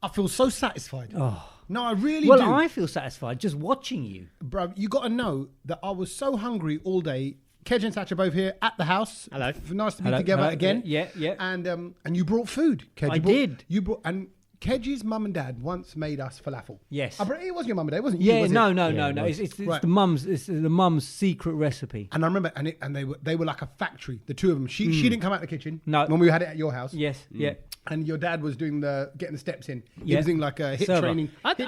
I feel so satisfied. Oh. No, I really Well, do. I feel satisfied just watching you. Bro, you got to know that I was so hungry all day. Kej and Sach are both here at the house. Hello. Nice to be together again. Yeah. And you brought food, Kej. Did. You brought and Kej's mum and dad once made us falafel. Yes. It wasn't your mum and dad, wasn't you? Yeah, was no. it? It's Right. the mum's. It's the mum's secret recipe. And I remember, and they were like a factory. The two of them. She didn't come out the kitchen. No. When we had it at your house. Yes. Yeah. And your dad was doing getting the steps in. He Yeah. was doing like a hit Server.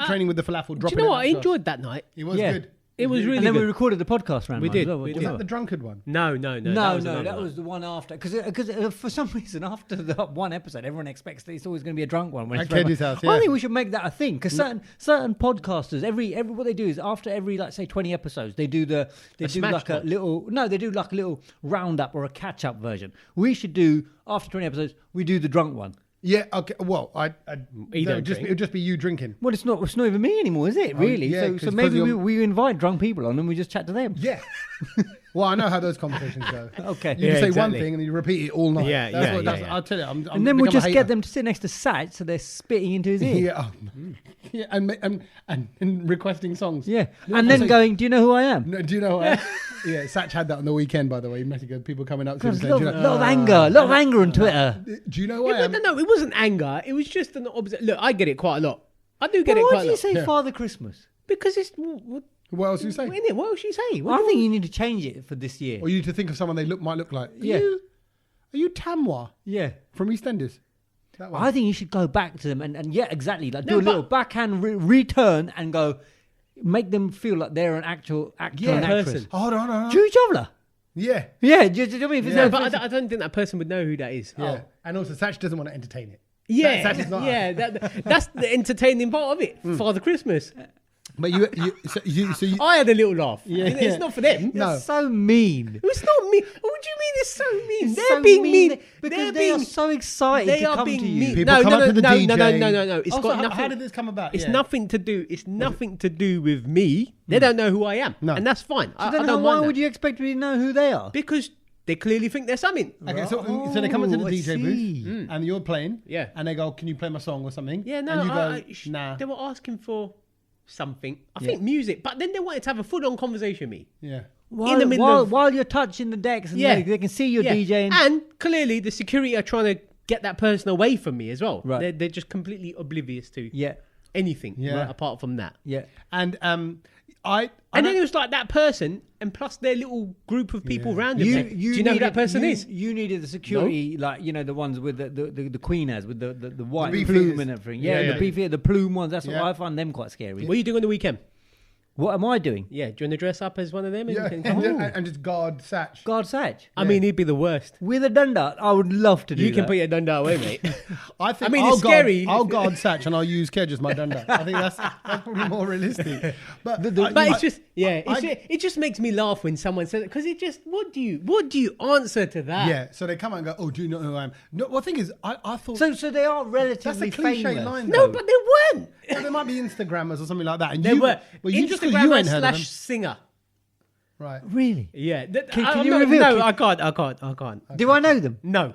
training with the falafel. Do you know what? I enjoyed that night. It was Yeah. good. It was really And then good. we recorded the podcast round. We one as did. well, We wasn't Was it? that the drunkard one? No. That was the one after. Because for some reason, after the one episode, everyone expects that it's always going to be a drunk one. When At it's very Kej's much- house, I yeah. think we should make that a thing because certain podcasters, every what they do is after every like say 20 episodes, they do smash like a one. little roundup or a catch up version. We should do after 20 episodes, we do the drunk one. Yeah. Okay. Well, You don't it would just be you drinking. Well, it's not even me anymore, is it? Really? yeah, so 'cause maybe you're- we invite drunk people on and we just chat to them. Yeah. Well, I know how those conversations go. Okay. You Yeah, just say one exactly. thing and then you repeat it all night. Yeah, I'll tell you. I'm And then we'll become a just hater. get them to sit next to Sach so they're spitting into his ear. Yeah. Yeah. And requesting songs. Yeah. No, And I'm then saying- going, do you know who I am? No, do you know? Yeah. Sach had that on the weekend, by the way. Mexico, people coming up to him There's a saying, lot, do you know, lot of anger on Twitter. do you know who I am? No, it wasn't anger. It was just an opposite. Look, I get it quite a lot. I do get But it why quite do a you lot. say Yeah. Father Christmas? Because it's What else do you say? Innit? What else you say? I think you need to change it for this year. Or you need to think of someone they might look like. Yeah. Are you Tamwa Yeah. from EastEnders? That one. I think you should go back to them and yeah, exactly. Like No, do a but- little backhand return and go, make them feel like they're an actual actor and actress. person. Hold on. Drew Jovler. Yeah. Yeah, do you know what I mean? If it's Yeah. no but offense- I don't think that person would know who that is. Yeah. And also, Sach doesn't want to entertain it. Yeah, Sach is not that's the entertaining part of it. Father Christmas. But so you I had a little laugh. Yeah. It's not for them. No. It's so mean. It's not me. What do you mean it's so mean? It's They're so being mean. because They're they are being so excited They to are come being to you. mean. People come up to the DJ. No. It's Also, got how nothing. did this come about? It's Yeah. nothing to do. It's nothing to do with me. They don't know who I am, No. and that's fine. I Then don't why mind would that. you expect me to know who they are? Because they clearly think they're something. Okay, so they come into the Oh, I DJ see. booth and you're playing. Yeah. And they go, "Can you play my song or something?" Yeah, no, And you go, "Nah." They were asking for something. I think music, but then they wanted to have a full-on conversation with me. Yeah. While you're touching the decks and Yeah. they can see you're Yeah. DJing. And clearly the security are trying to get that person away from me as well. Right. They're just completely oblivious to Yeah, anything Yeah. apart from that. yeah. And And then it was like that person, and plus their little group of people around him. Do you know who that person is? You needed the security, like the ones with the queen has with the white beef plume eaters. and everything. Yeah, Yeah, yeah. the beef eater, the plume ones. That's Yeah. what I find them quite scary. What are you doing on the weekend? What am I doing? Yeah, do you want to dress up as one of them? And yeah, you can and, come? and just guard Sach. God Sach. I mean, he'd be the worst. With a dunda, I would love to do You can that. put your dunda away, mate. I think I mean, I'll it's scary. I'll guard Sach and I'll use Kej as my dunda. I think that's probably more realistic. But, But it's just, it just makes me laugh when someone says it, because it just, what do you answer to that? yeah. So they come out and go, "Oh, do you know who I am?" No. Well, the thing is, I thought So they are relatively that's a cliche famous. line. No, though. but they weren't. Well, there might be Instagrammers or something like that. And They were. Well, you just 'cause you Instagrammer ain't heard of them. / singer. Right. Really? Yeah. Can you reveal? No, I can't. Do I know them? No.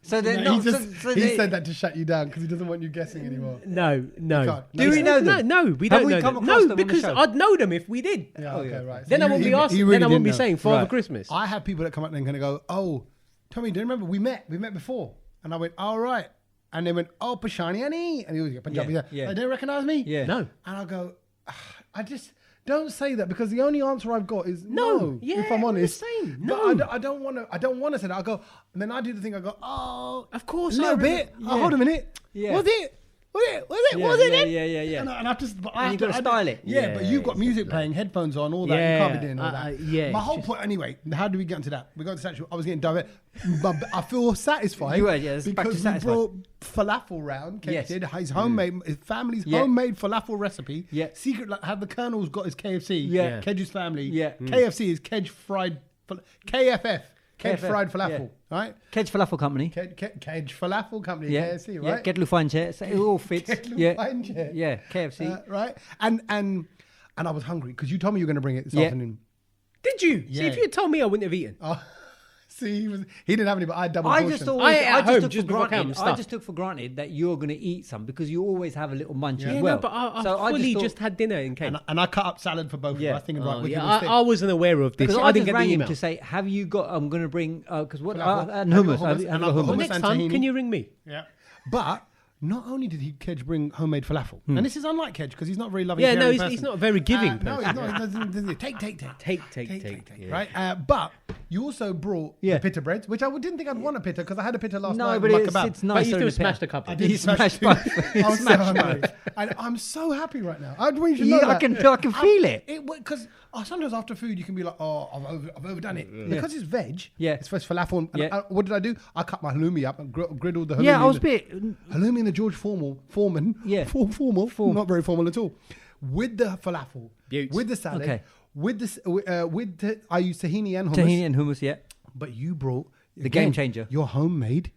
So they're No, not. he they- said that to shut you down because he doesn't want you guessing anymore. No. can't. Do we know them? No, we Have don't we know come them. across No, them on the because show? I'd know them if we did. Yeah. Okay. Right. So Then I wouldn't be asking. Then I wouldn't be saying Father Right. Christmas. I have people that come up and kind of go, "Oh, Tommy, do you remember we met? We met before." And I went, "All right." And they went, "Oh, Pashani Ani," and he was Punjabi. Yeah. They don't recognize me. Yeah. No. And I go, I just don't say that because the only answer I've got is no. Yeah, if I'm honest, the same. But No. I don't want to. I don't want to say that. I go, and then I do the thing. I go, "Oh, Of course a little I bit. remember. Oh, hold a minute. Yeah. Was it? Was it? Was it? Yeah, Was it? yeah, then?" yeah. And I just, but I And have you gotta I style it. Yeah, but you've got Yeah, music playing, headphones on, all that. You can't be doing all that. yeah, My it's whole just- point, anyway. How do we get into that? We got to sexual. I was getting direct, but I feel satisfied. You were, yeah, it's back to because we satisfied. brought falafel round. Kej Yes. did his homemade, his family's Yeah. homemade falafel recipe. Yeah. Secret, like how the Colonel's got his KFC. Yeah. Kej's family. Yeah. KFC is Kej fried, KFF. Kej KFF, fried falafel. yeah. Right. Kej Falafel Company. Kej falafel company. Yeah. KFC. Yeah. Right. Get Lufanche. So it all fits. Get Yeah. Lufanche. Yeah. KFC. Right. And I was hungry because you told me you were going to bring it this Yeah. afternoon. Did you? See, Yeah. if you had told me, I wouldn't have eaten. Oh, See, he didn't have any, but I had double I portions. just always, I ate at I home just just took for before I came granted. and I stuff. just took for granted that you're going to eat some because you always have a little munch Yeah, as Yeah, well. no, but I So fully thought- just had dinner in Kent. and I cut up salad for both of us. I think right, yeah, wicked I wasn't aware of this. Because I I didn't just get the rang him email. to say, have you got? I'm going to bring because what Falafel. and Have you hummus. got Have hummus? you And got I've got hummus? Well, hummus. next and time, tahini. can you ring me? Yeah. But not only did Kej bring homemade falafel, and this is unlike Kej because he's not very loving. Yeah, no, caring he's person. not a very giving No, person. he's not. He doesn't- Take. Yeah. Right, but you also brought Yeah. the pita breads, which I didn't think I'd want a pita because I had a pita last night. No, with but my it's kebab. nice. But you still smashed a couple. I did He smash smashed two. both. I was so Smashed hungry. And I'm so happy right now. I want you to know Yeah, I that. can feel it. Because sometimes after food you can be like, oh, I've overdone it. Because it's veg. Yeah. It's fresh falafel. And Yeah. what did I do? I cut my halloumi up and griddled the halloumi. Yeah, I was a in the- bit. halloumi in the George Foreman. Yeah. Formal. Not very formal at all. With the falafel. Beauts. With the salad. Okay. With the I use tahini and hummus. Tahini and hummus, yeah. But you brought The game changer. Your homemade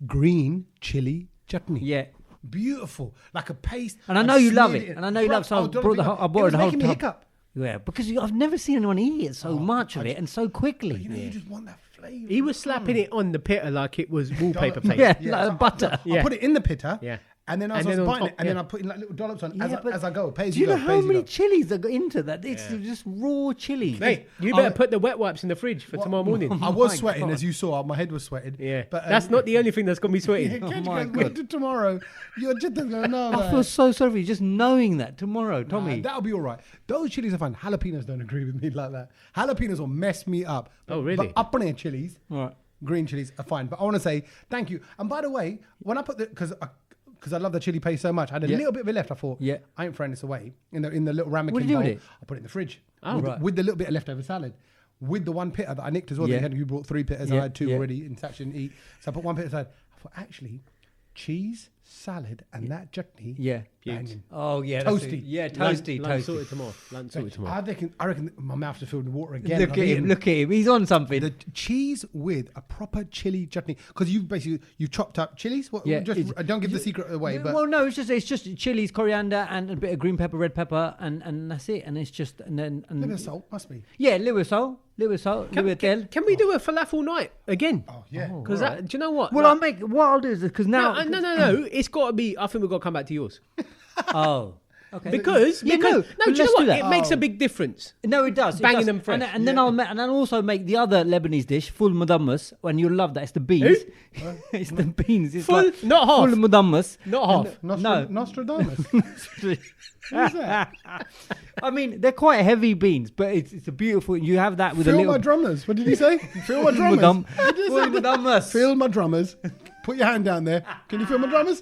green chili chutney. Yeah. Beautiful, like a paste. And I know you love smeared it. in. And I know you Bro, love it. So I don't brought think the I- whole- I it bought was the whole making me tub. hiccup. Yeah, because I've never seen anyone eat it so much of it and so quickly. You know, you just want that flavour. He was slapping it on the pita like it was wallpaper paste. Yeah, like butter. I put it in the pita. Yeah. And then as And I was then on biting it, top, and then yeah. I put in like little dollops on Yeah, but as I go. Pay as Do you you know go. how many chilies that go into that? It's just raw chili. Mate, you better put the wet wipes in the fridge for tomorrow morning. I was my sweating, God. as you saw. My head was sweating. Yeah, But that's not the only thing that's going to be sweating. Kej my goes, God. "Wait till tomorrow. You're just going to know. I feel so sorry for you just knowing that tomorrow, Tommy. That'll be all right. Those chilies are fine. Jalapenos don't agree with me like that. Jalapenos will mess me up. Oh, really? But up on chilies, All right. green chilies are fine. But I want to say thank you. And by the way, when I put the because I love the chili paste so much, I had a Yeah. little bit of it left. I thought, Yeah. I ain't throwing this away in the little ramekin What did you do bowl. with it? I put it in the fridge. Oh, with, right. with the little bit of leftover salad. With the one pita that I nicked as well. Yeah. You brought 3 pitas and Yeah, I had 2 yeah. already and Sach didn't eat. So I put 1 pita aside. I thought, actually, cheese, salad, and that chutney. Yeah. Banging. Oh, yeah. that's Toasty. it. Yeah, Lunch toasty. sorted tomorrow. Lunch sorted tomorrow. I reckon my mouth is filled with water again. Look I've at him. eaten. Look at him. He's on something. The cheese with a proper chili chutney, because you chopped up chilies. What, Yeah, just it's- don't give the secret away. But well, no, it's just chilies, coriander, and a bit of green pepper, red pepper, and that's it. And it's just and then a bit of salt must be. yeah, little bit of salt, little bit of Can we do a falafel night again? Oh yeah. Because do you know what? Well, what I'll do is because now No. It's got to be. I think we've got to come back to yours oh okay because Yeah, no. no, Do but you know let's what? do that. It makes a big difference. No, it does. Banging it does. them fresh. And then I'll also make the other Lebanese dish, full madammas, and you'll love that. It's the beans. It's the beans. It's Full, like not half. full madammas. Not half. No. Nostradamus. Who's that? I mean, they're quite heavy beans, but it's a beautiful. You have that with Feel a little my drummers. What did he say? Feel my drummers. full madammas. Feel my drummers. Put your hand down there. Can you feel my drummers?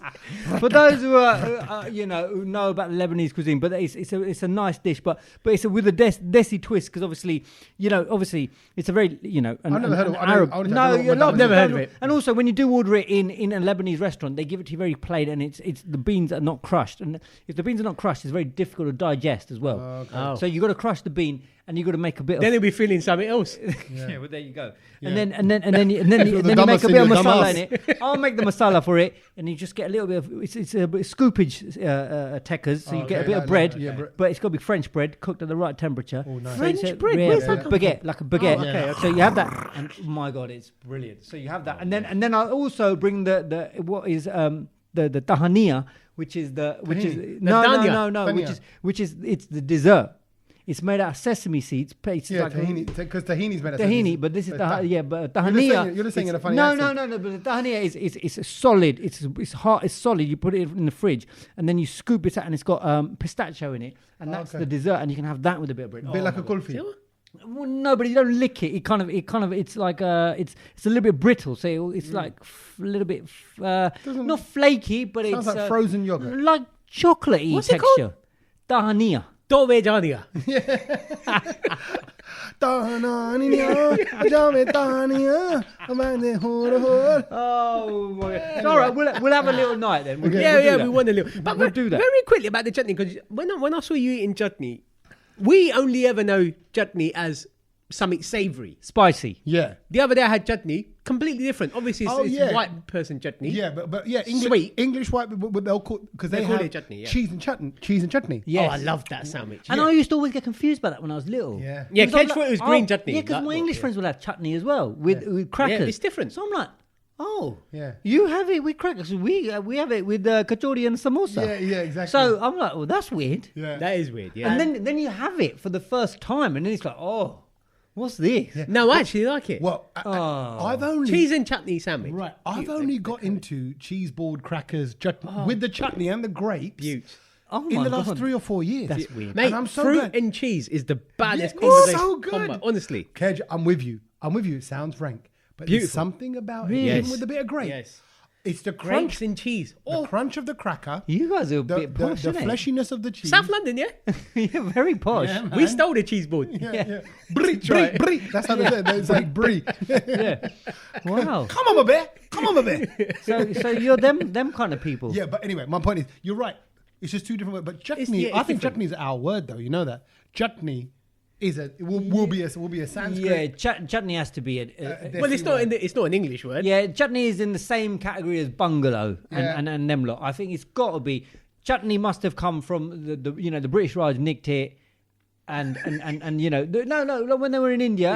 For those who are, who know about the Lebanese cuisine, but it's a nice dish, but it's with a desi twist because obviously it's a very I've never heard of it. I don't- Arab. I don't No, know you're what not. madammas Never heard of it. And also when you do order it in a Lebanese restaurant, they give it to you very plain, and it's the beans are not crushed, and if the beans are not crushed, it's very difficult to digest as well. Oh. So you got to crush the bean, and you got to make a bit Then of. he'll be feeling something else. Yeah, well there you go. Yeah. And then you make dumbass a in bit of your masala dumbass. in it. I'll make the masala for it, and you just get a little bit of it's a scoopage tekkers, so you get a Okay, bit of bread, yeah, but it's got to be French bread cooked at the right temperature. Oh, nice. So it's French bread? yeah, Where's that come baguette, like a baguette. Oh, okay, So you have that, and oh my god, it's brilliant. So you have that, and then I'll also bring the what is the tahania, which is no Tahini. which is it's the dessert. It's made out of sesame seeds. It's Yeah, like tahini. Because tahini's made of tahini, but this is but You're tahania. just saying it in a funny no, accent. no. But the tahania is solid. It's hard. It's solid. You put it in the fridge, and then you scoop it out, and it's got pistachio in it, and that's okay. the dessert. And you can have that with a bit of bread. A bit like a kulfi. Well, no, but you don't lick it. It's like it's a little bit brittle. So it's like a little bit not flaky, but Sounds it's like frozen yogurt. like chocolatey What's it texture. Tahania. Dove Jania. Oh my god! It's all right, we'll have a little night then. We'll, Yeah, we'll do yeah, that. we want a little. But We'll do that. Very quickly about the chutney, because when I saw you eating chutney, we only ever know chutney as something savoury. Spicy. Yeah. The other day I had chutney, completely different. Obviously, it's white person chutney. Yeah, but Sweet. English white, but they'll call because they call have it chutney, yeah. cheese and chutney. Yes. Oh, I love that sandwich. And I used to always get confused by that when I was little. Yeah. Yeah, Because Kej thought it was green chutney. Yeah, because my English friends will have chutney as well with crackers. Yeah, it's different. So I'm like, oh, Yeah. you have it with crackers. We have it with kachori and samosa. Yeah, exactly. So I'm like, well, that's weird. yeah. That is weird. Yeah. And then you have it for the first time, and then it's like, oh, what's this? Yeah. No, I actually like it. Well, I've only Cheese and chutney sandwich. right. I've only got into cheese board crackers with the chutney and the grapes Beaut. Oh in my the last God. 3 or 4 years. That's weird. Mate, I'm so fruit glad. and cheese is the baddest Yeah, combination. so good. combo, honestly. Kej, I'm with you. It sounds rank, but Beautiful. there's something about Really? it, even Yes. with a bit of grape. Yes. It's the Grapes crunch, and cheese. the Oh, crunch of the cracker, You guys are a the, bit the, posh, the innit? fleshiness of the cheese. South London, yeah? You're very posh. Yeah, man. We stole the cheese board. Yeah. Brie, brie, brie. That's how they say it. It's like brie. Yeah. Wow. Come on, my bear. Come on, my bear. So you're them kind of people. Yeah, but anyway, my point is, you're right. It's just two different words. But chutney, it's I think different. chutney is our word, though. You know that chutney will be a Yeah, Sanskrit. chutney has to be a Well, it's not it's not an English word. yeah. Chutney is in the same category as bungalow Yeah. and them lot. I think it's got to be. Chutney must have come from the the British Raj nicked it. And no, when they were in India,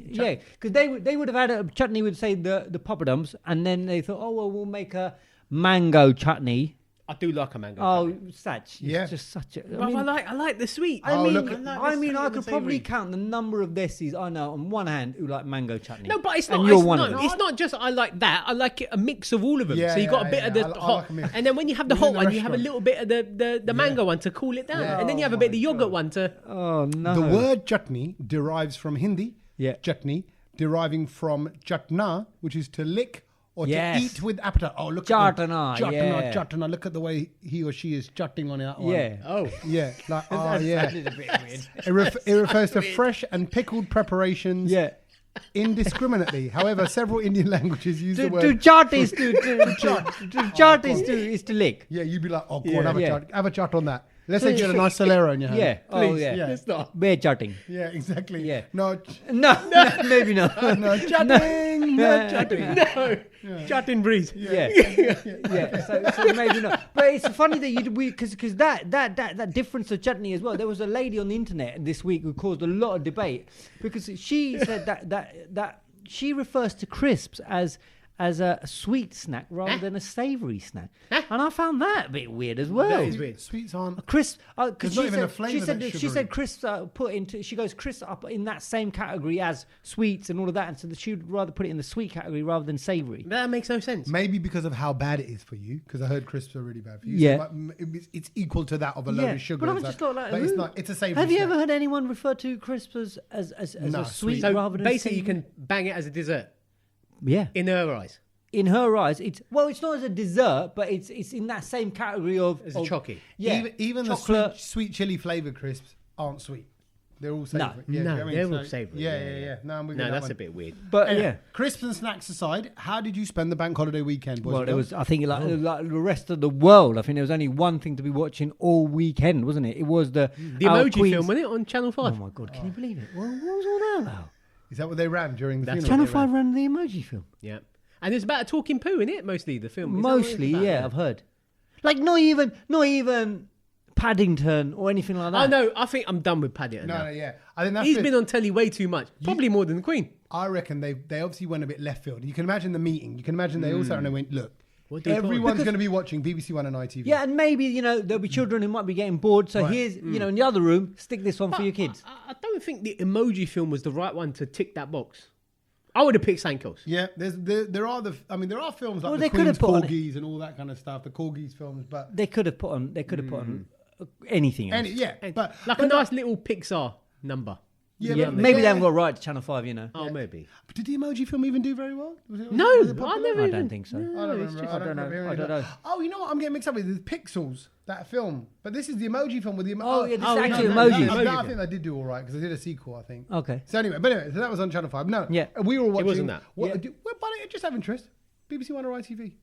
Yeah, because they would have had a chutney with say the poppadoms, and then they thought, oh well, we'll make a mango chutney. I do like a mango. Oh, such Yeah. it's just such a. but I like the sweet. I Oh, mean, look at- I the could probably savoury. count the number of desis I know on one hand who like mango chutney. No, but it's And not. you're It's, one no, of them. it's not just I like that. I like it, a mix of all of them. Yeah, so you got a yeah, bit of yeah. the I hot, like a mix. and then when you have the Within hot the one, you have a restaurant. little bit of the mango one to cool it down, Yeah. and then you have a Oh bit of the my yogurt God. one to. Oh no. The word chutney derives from Hindi. Yeah. Chutney, deriving from chutna, which is to lick or Yes. to eat with appetite. Oh, look Chatna, at the yeah. Chatna. Look at the way he or she is chutting on that one. Yeah. Oh, Yeah, like, oh, That yeah. sounded a bit weird. It refers to fresh and pickled preparations Yeah. indiscriminately. However, several Indian languages use the To word. chart is to chart is to lick. Yeah, you'd be like, oh, go Yeah. on, have a Yeah. chart. Have a chart on that. Let's say you had a nice Solero in your hand. Yeah. Oh Please. yeah. Yeah. it's not. Bear charting. Yeah, exactly. Yeah. No, No, maybe not. no, chatting, no, chatting. No, chatting breeze. Yeah, yeah. So maybe not. But it's funny that because that difference of chutney as well. There was a lady on the internet this week who caused a lot of debate because she said that she refers to crisps as a sweet snack rather than a savoury snack, and I found that a bit weird as well. That is weird. Sweets aren't. Crisp, There's because not even a flavour that's she sugary. said crisps are put into. She goes crisps up in that same category as sweets and all of that, and so she would rather put it in the sweet category rather than savoury. That makes no sense. Maybe because of how bad it is for you, because I heard crisps are really bad for you. Yeah. So it's equal to that of a load of sugar. but I'm and just stuff. not like. But it's not. It's a savoury. Have you snack. ever heard anyone refer to crisps as No, a sweet So rather than basically, you savoury? can bang it as a dessert Yeah. in her eyes In her eyes, it's not as a dessert, but it's in that same category of as a chocky. Yeah, Even the chocolate. sweet chili flavored crisps aren't sweet. They're all savoury. Yeah, No, you know what I mean? they're all savoury. Yeah. No, I'm with you No, on that that's one. a bit weird. But Anyway, yeah. Crisps and snacks aside, how did you spend the bank holiday weekend, boys? Well, and it girls? was. I think like the rest of the world. I think there was only one thing to be watching all weekend, wasn't it? It was the Our Emoji Queen's- film, wasn't it, on Channel 5? Oh my god! Can you believe it? What was all that about? Is that what they ran during the That's funeral? Channel they 5 ran the emoji film. Yeah. And it's about a talking poo, in it? Mostly the film. Is that what it's Mostly, about? yeah, I've heard. Like not even Paddington or anything like that. Oh no, I think I'm done with Paddington. No, now. yeah. I think that's He's it. been on telly way too much. Probably more than the Queen. I reckon they obviously went a bit left field. You can imagine the meeting. You can imagine they all sat and they went, look, What do we call it? everyone's Because- going to be watching BBC One and ITV. Yeah, and maybe there'll be children who might be getting bored. So Right. here's in the other room, stick this on for your kids. I don't think the emoji film was the right one to tick that box. I would have picked something else. Yeah, there are films like Well, the they could Queen's have put on Corgis and all that kind of stuff, the Corgis films, but They could have put on anything else. but Like but a nice little Pixar number. Yeah, but- maybe they haven't got right to Channel 5. Oh, maybe. But did the emoji film even do very well? Was it No, popular? I never I even... don't think so. I don't it's remember. just- I don't know. I don't know. Oh, you know what? I'm getting mixed up with the Pixels, that film. But this is the emoji film with the Oh, yeah, this is Oh, actually no, emojis. no, no. I think they did do all right because they did a sequel, I think. Okay. So anyway, so that was on Channel 5. No, Yeah. we were watching. wasn't that. What, Yeah. but just have interest. BBC One or ITV?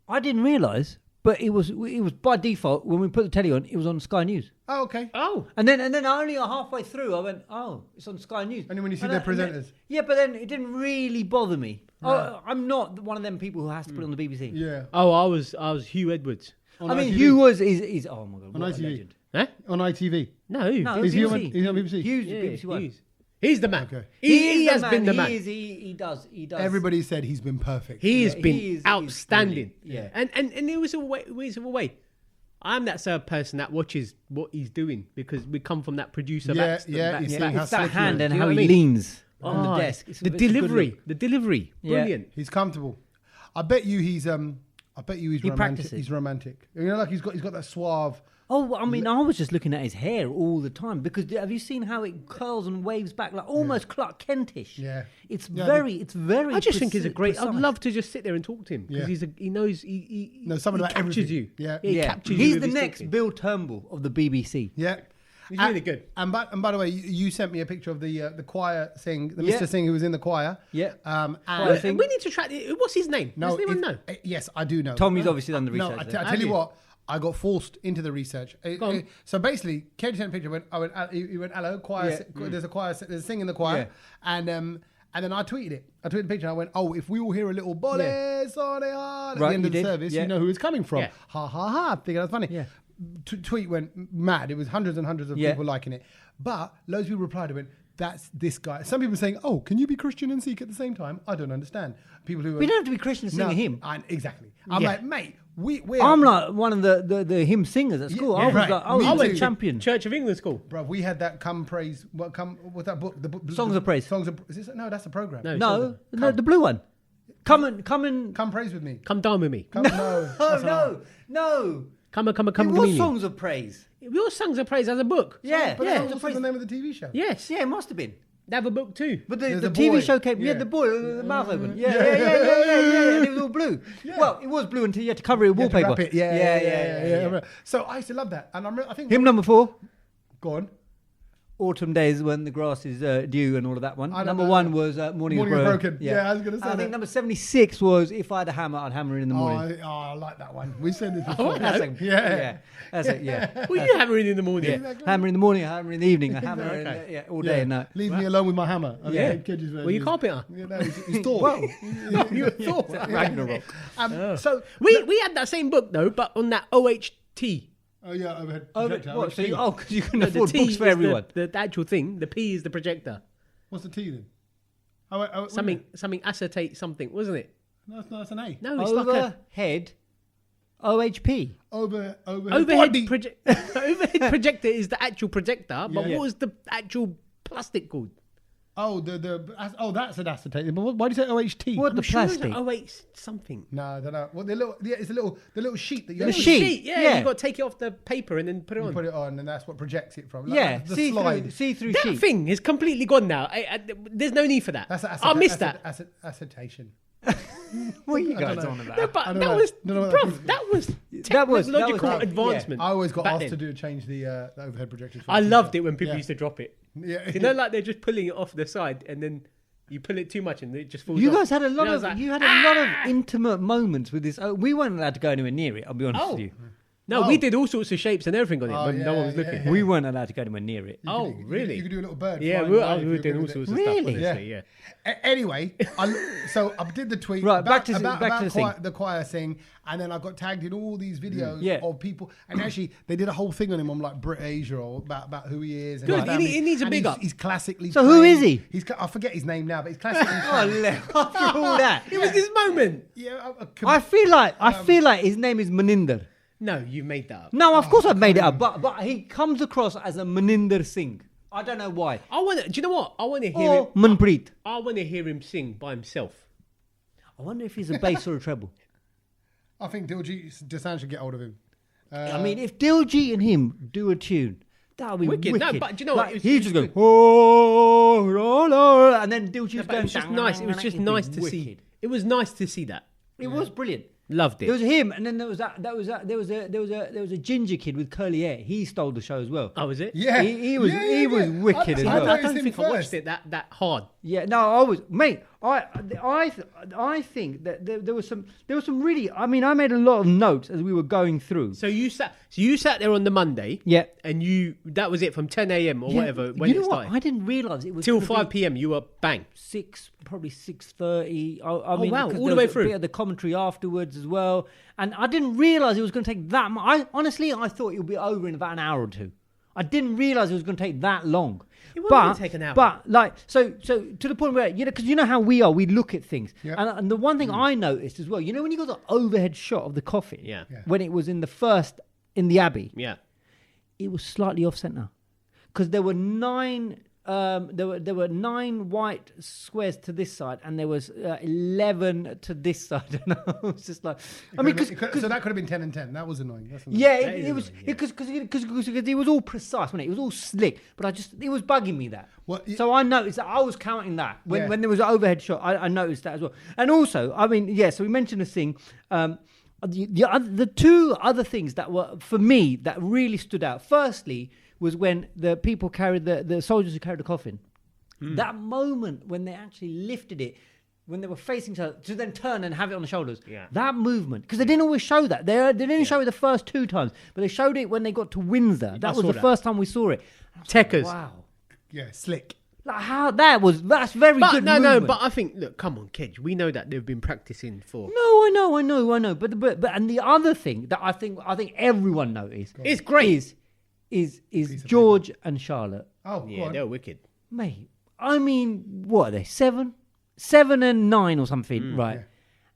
I didn't realise, But it was by default when we put the telly on. It was on Sky News. Oh, okay. Oh. And then only halfway through, I went, oh, it's on Sky News. And then when you see their presenters. But then it didn't really bother me. Right. I'm not one of them people who has to put it on the BBC. Yeah. Oh, I was Hugh Edwards. On ITV. Hugh is oh my God, On what a ITV. legend. Huh? On ITV. No. Is he on BBC? Hugh's Yeah, BBC One. Hughes. He's the man. Okay. He has been the man. He does. Everybody said he's been perfect. He has been he's outstanding. brilliant. And it was a way. I'm that sort of person that watches what he's doing because we come from that producer back. He's saying how It's that slick he hand is. and Do you how know he what I mean? leans on the desk. It's a good look. The delivery, Yeah. brilliant. He's comfortable. I bet you he's romantic. practices. He's romantic. You know, like he's got that suave. Oh, I mean, I was just looking at his hair all the time because have you seen how it curls and waves back like almost Clark Kentish? Yeah. It's Yeah, very. I just think he's a great. precise. I'd love to just sit there and talk to him because Yeah. he knows he Knows something he about captures everything. you. Yeah. he Yeah, captures you. he's with the his next talking. Bill Turnbull of the BBC. Yeah. He's really good. And by the way, you sent me a picture of the choir sing, the Yeah. Mr. Singh who was in the choir. Yeah. And Choir sing. We need to track. What's his name? no, Does anyone know? yes, I do know. Tommy's obviously done the research. No, I there. tell you what, I got forced into the research. Go on. So basically, Kej sent a picture. He went, hello, choir. Yeah. There's a choir. There's a sing in the choir, and then I tweeted it. I tweeted the picture. And I went, oh, if we all hear a little bole son at the Right, end you of the did. service, Yeah. you know who it's coming from. Yeah. Ha ha ha! I figured that's funny. Yeah. Tweet went mad. It was hundreds and hundreds of Yeah. people liking it, but loads of people replied. They went, that's this guy. Some people saying, oh, can you be Christian and Sikh at the same time? I don't understand. People who We don't have to be Christian to sing a hymn. Exactly. I'm Yeah. like, mate, we're I'm like one of the hymn singers at school. Yeah, I was right. like, I Me was too. a champion. Church of England school. Bro, we had that Come Praise. What's that book? The book Songs of Praise. Songs of. No, that's a program. No. No, the blue one. Come and. Come Praise with me. Come down with me. Come, no. that's not- no. Come It to was me. Songs of Praise. Your songs of praise as a book. Yeah, But yeah. that's also the name of the TV show. Yes. Yeah, it must have been. They have a book too. But There's the a TV boy. show came. Yeah, Yeah. the boy with the mouth open. Yeah. And it was all blue. Yeah. Well, it was blue until you had to cover it with You had to wallpaper. wrap it. Yeah. So I used to love that, and I think. Hymn number 4. Go on. Autumn days when the grass is due and all of that one. I don't Number know. 1 was Morning is Broken. Yeah, I was gonna say I that. think number 76 was If I Had a Hammer, I'd hammer it in the Oh, morning. I like that one. We said this before. That's like, Yeah. That's like, yeah. Well, you hammer it in the morning. Yeah. Exactly. Hammer in the morning, hammer in the evening, a hammer Okay. all day and night. Leave me alone with my hammer. I Yeah. think Kej's version Were you is- carpenter? Yeah, no, he's Thor. Well, You thought. Ragnarok. So We had that same book though, but on that OHT. oh yeah, overhead Oh, projector. what, so OHP. you, because you can No, afford T books is for everyone. The actual thing. The P is the projector. What's the T then? What is Something it? acetate something, wasn't it? No, it's an A. No, it's like a Overhead, OHP. Overhead overhead overhead projector is the actual projector, but Yeah. what was the actual plastic called? That's an acetate. But why do you say OHT? What the I'm sure it was plastic? OH something. No, I don't know. Well, it's the little sheet that you The have to sheet. Yeah, yeah. you got to take it off the paper and then put it you on. put it on, and that's what projects it from. Like Yeah, the see-through slide. see-through That sheet. thing is completely gone now. There's no need for that. That's I missed that. Acetation. What are you I guys don't know. on about? No, but I that don't know. was, Don't know what that bruv, is. that was That was- technological yeah. advancement. I always got back asked then. to change the overhead projectors. I loved it when people Yeah. used to drop it. Yeah. You know, like they're just pulling it off the side and then you pull it too much and it just falls You off. guys had a lot And I was of like, you had a lot of intimate moments with this. We weren't allowed to go anywhere near it. I'll be honest Oh. with you. No, Oh. we did all sorts of shapes and everything on it, Oh, but no yeah, one was looking. yeah. We weren't allowed to go anywhere near it. You Oh, could- really? You could do a little bird. Yeah, flying we by were if you doing all with it. sorts of Really? stuff. Honestly, yeah. Anyway, so I did the tweet Right, about, back to the choir, thing. the choir thing, and then I got tagged in all these videos Yeah. of people, and actually they did a whole thing on him on like Brit Asia or about who he is. And Good, his family. he needs a And big he's, up. He's classically. So who trained. is he? I forget his name now, but he's classically. Oh, trained. after all that, It was his moment. Yeah, I feel like his name is Maninder. No, you made that up. No, of course I've made it up, but he comes across as a Maninder Singh. I don't know why. Do you know what? I want to hear him. Or Manpreet. I want to hear him sing by himself. I wonder if he's a bass or a treble. I think Diljit Dosanjh should get hold of him. I mean, if Diljit and him do a tune, that would be Wicked. wicked. No, but do you know what? Like, It was- he it just was goes, oh, la, la, and then Diljit's No, but going. it was just nice. It was just It'd be nice to see. wicked. It was nice to see that. It was brilliant. Loved it. There was him, and then there was a ginger kid with curly hair. He stole the show as well. Oh, was it? Yeah, He was wicked as I well. noticed I don't him think I watched first. it that hard. Yeah, no, I was, mate. I think that there was some really. I mean, I made a lot of notes as we were going through. So you sat there on the Monday. Yeah, and that was it from 10 a.m. or whatever when you know it started. What? I didn't realise it was till 5 p.m. You were bang. Probably 6:30. I mean, wow, all there the way was a through. bit of the commentary afterwards as well, and I didn't realise it was going to take that much. I thought it would be over in about an hour or two. I didn't realise it was going to take that long. It wasn't going to take an hour. But like, so to the point where, because you know how we are, we look at things. Yep. And the one thing I noticed as well, when you got the overhead shot of the coffin, when it was in the Abbey, it was slightly off centre. Because there were 9 white squares to this side, and there was 11 to this side. And I was just like, so that could have been 10 and 10. That was annoying. That's annoying. Yeah, it was because it was all precise, wasn't it? It was all slick, but it was bugging me that. So I noticed that I was counting that when there was an overhead shot. I noticed that as well, and also, I mean, so we mentioned this thing. The two other things that were for me that really stood out. Firstly, was when the people carried the soldiers who carried the coffin. That moment when they actually lifted it, when they were facing each other, to then turn and have it on the shoulders. Yeah. That movement, because they didn't always show that. They didn't show it the first 2 times, but they showed it when they got to Windsor. That was the first time we saw it. Techers. Like, wow. Yeah, slick. Like that's very good. No, but I think, look, come on, Kej. We know that they've been practicing for. No, I know. But and the other thing that I think everyone noticed, it's great. Is George and Charlotte. Oh, yeah, they're wicked, mate. I mean, what are they? 7 and 9 or something, right? Yeah.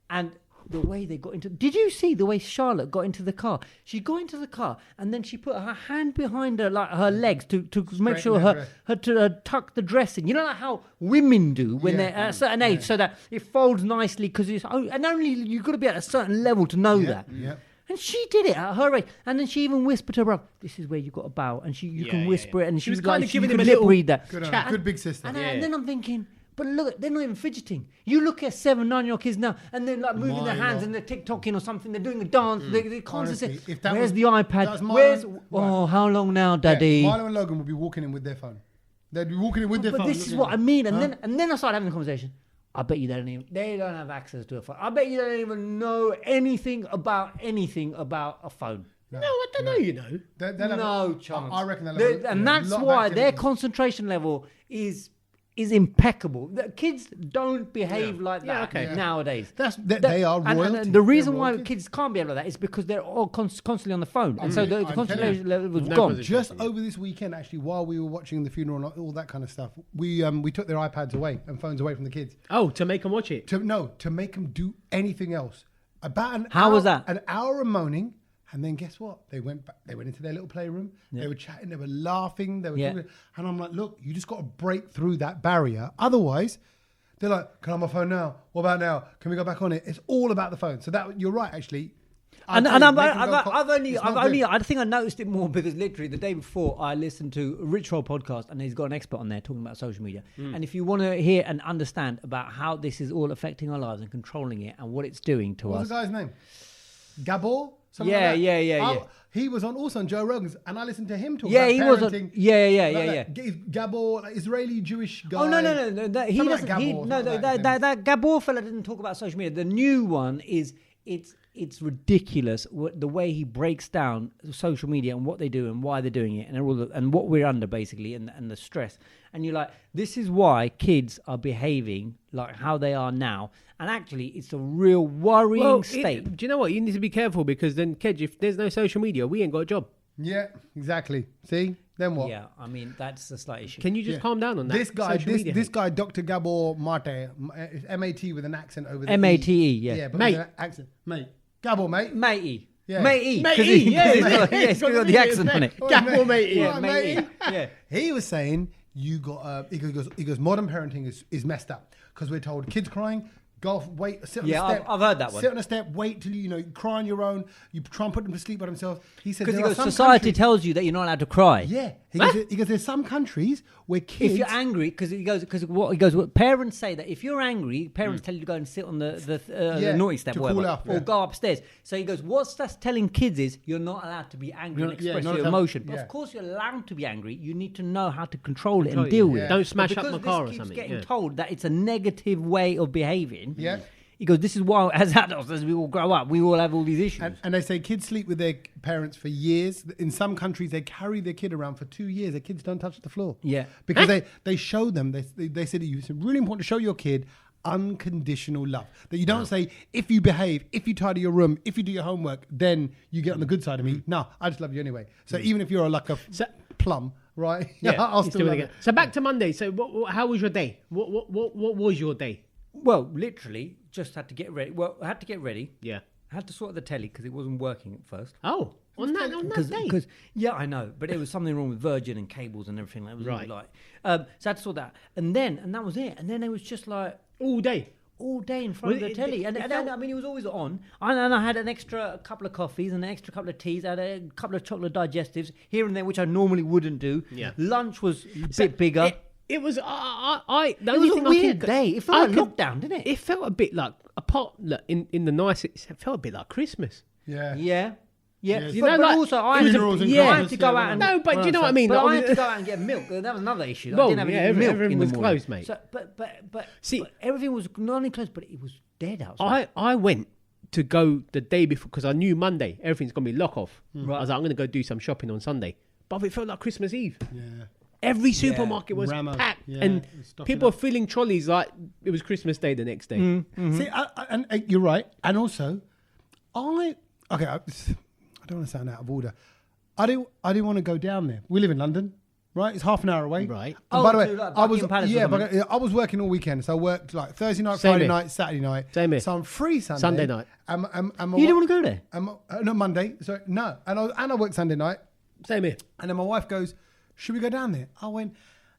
And the way they got into. Did you see the way Charlotte got into the car? She got into the car and then she put her hand behind her, like her legs, to make sure her to tuck the dress in. You know, like how women do when they're at a certain age, so that it folds nicely. Because and only you've got to be at a certain level to know that. Yeah. And she did it at her age, and then she even whispered to her brother, "This is where you got to bow," and you can whisper it, and she was kind of giving him a little read that. Good big sister. And then I'm thinking, but look, they're not even fidgeting. You look at 7, 9-year-old kids now, and they're like moving their hands, and they're TikToking or something. They're doing a dance. They're constantly saying, "Where's the iPad? How long now, Daddy?" Milo and Logan would be walking in with their phone. They'd be walking in with their phone. But this is what I mean. And then I started having the conversation. I bet you they don't have access to a phone. I bet you don't even know anything about a phone. No, I don't know. You know, no chance. I reckon that. And that's why their concentration level is impeccable. The kids don't behave like that nowadays. They are royalty. And the reason why kids can't behave like that is because they're all constantly on the phone, and so the concentration level was gone. Just over this weekend, actually, while we were watching the funeral and all that kind of stuff, we took their iPads away and phones away from the kids. Oh, to make them watch it? To make them do anything else. How was that? An hour of moaning. And then guess what? They went back. They went into their little playroom. Yeah. They were chatting. They were laughing. They were talking. And I'm like, look, you just got to break through that barrier. Otherwise, they're like, can I have my phone now? What about now? Can we go back on it? It's all about the phone. So that you're right, actually. I think I noticed it more because literally the day before I listened to Rich Roll podcast, and he's got an expert on there talking about social media. And if you want to hear and understand about how this is all affecting our lives and controlling it and what it's doing to us. What's the guy's name? Gabor? Yeah. He was also on Joe Rogan's, and I listened to him talk about parenting. Yeah. Gabor, like Israeli Jewish guy. Oh no. He doesn't. That Gabor fella didn't talk about social media. The new one is it's ridiculous the way he breaks down social media and what they do and why they're doing it and what we're under basically and the stress. And you're like, this is why kids are behaving like how they are now. And actually, it's a real worrying state. Do you know what? You need to be careful because then, Kej, if there's no social media, we ain't got a job. Yeah, exactly. See? Then what? Yeah, I mean, that's a slight issue. Can you just calm down on that? This guy, Dr. Gabor Mate, M-A-T with an accent over the M-A-T-E, Yeah, but with an accent. Mate. Gabor, mate. Matey. Yeah. Matey. Matey, He's got the accent on it. Gabor Matey. Yeah, matey. Yeah. He was saying, he goes, modern parenting is messed up because we're told kids crying, go off, wait, sit on a step. I've heard that one. Sit on a step, wait till you cry on your own. You try and put them to sleep by themselves. He said because society tells you that you're not allowed to cry. Yeah, He goes, there's some countries where kids... If you're angry, because parents say that if you're angry, parents tell you to go and sit on the naughty step or go upstairs. So he goes, what that's telling kids is you're not allowed to be angry and express your emotion. But of course you're allowed to be angry. You need to know how to control it and deal with it. Don't smash up my car or something. Because this keeps getting told that it's a negative way of behaving. Yeah. He goes, this is why, as adults, as we all grow up, we all have all these issues. And they say kids sleep with their parents for years. In some countries, they carry their kid around for 2 years. Their kids don't touch the floor. Yeah. Because they show them, they said it's really important to show your kid unconditional love. That you don't say, if you behave, if you tidy your room, if you do your homework, then you get on the good side of me. No, I just love you anyway. So even if you're like a plum, right? Yeah, I'll still love it. So back to Monday. So how was your day? What was your day? Well, literally, just had to get ready. Well, I had to get ready. Yeah. I had to sort the telly because it wasn't working at first. Oh, on that day? Because I know, but there was something wrong with Virgin and cables and everything. It was really so I had to sort that. And that was it. And then it was just like... All day in front of the telly. And I mean, it was always on. And I had a couple of coffees and an extra couple of teas. I had a couple of chocolate digestives here and there, which I normally wouldn't do. Yeah. Lunch was a bit bigger. It was it was a weird day. It felt like lockdown, didn't it? It felt a bit like in the nicest. It felt a bit like Christmas. Yeah. You know, but also I had to go out and... No, but do you know what I mean? But I had to go out and get milk. That was another issue. I didn't have any milk everything in the was morning. closed, mate. So, but everything was not only closed, but it was dead outside. I went to go the day before because I knew Monday everything's going to be lock off. Right. I was like, I'm going to go do some shopping on Sunday. But it felt like Christmas Eve. Yeah. Every supermarket was packed, and people were filling trolleys like it was Christmas Day the next day. Mm-hmm. See, and you're right. And also, I don't want to sound out of order. I didn't want to go down there. We live in London, right? It's half an hour away. Right. And by the way, I was working all weekend. So I worked like Thursday night, Friday night, Saturday night. Same here. So I'm free Sunday night. You didn't want to go there? No, Monday. Sorry, no. And I worked Sunday night. Same here. And then my wife goes, should we go down there? I went,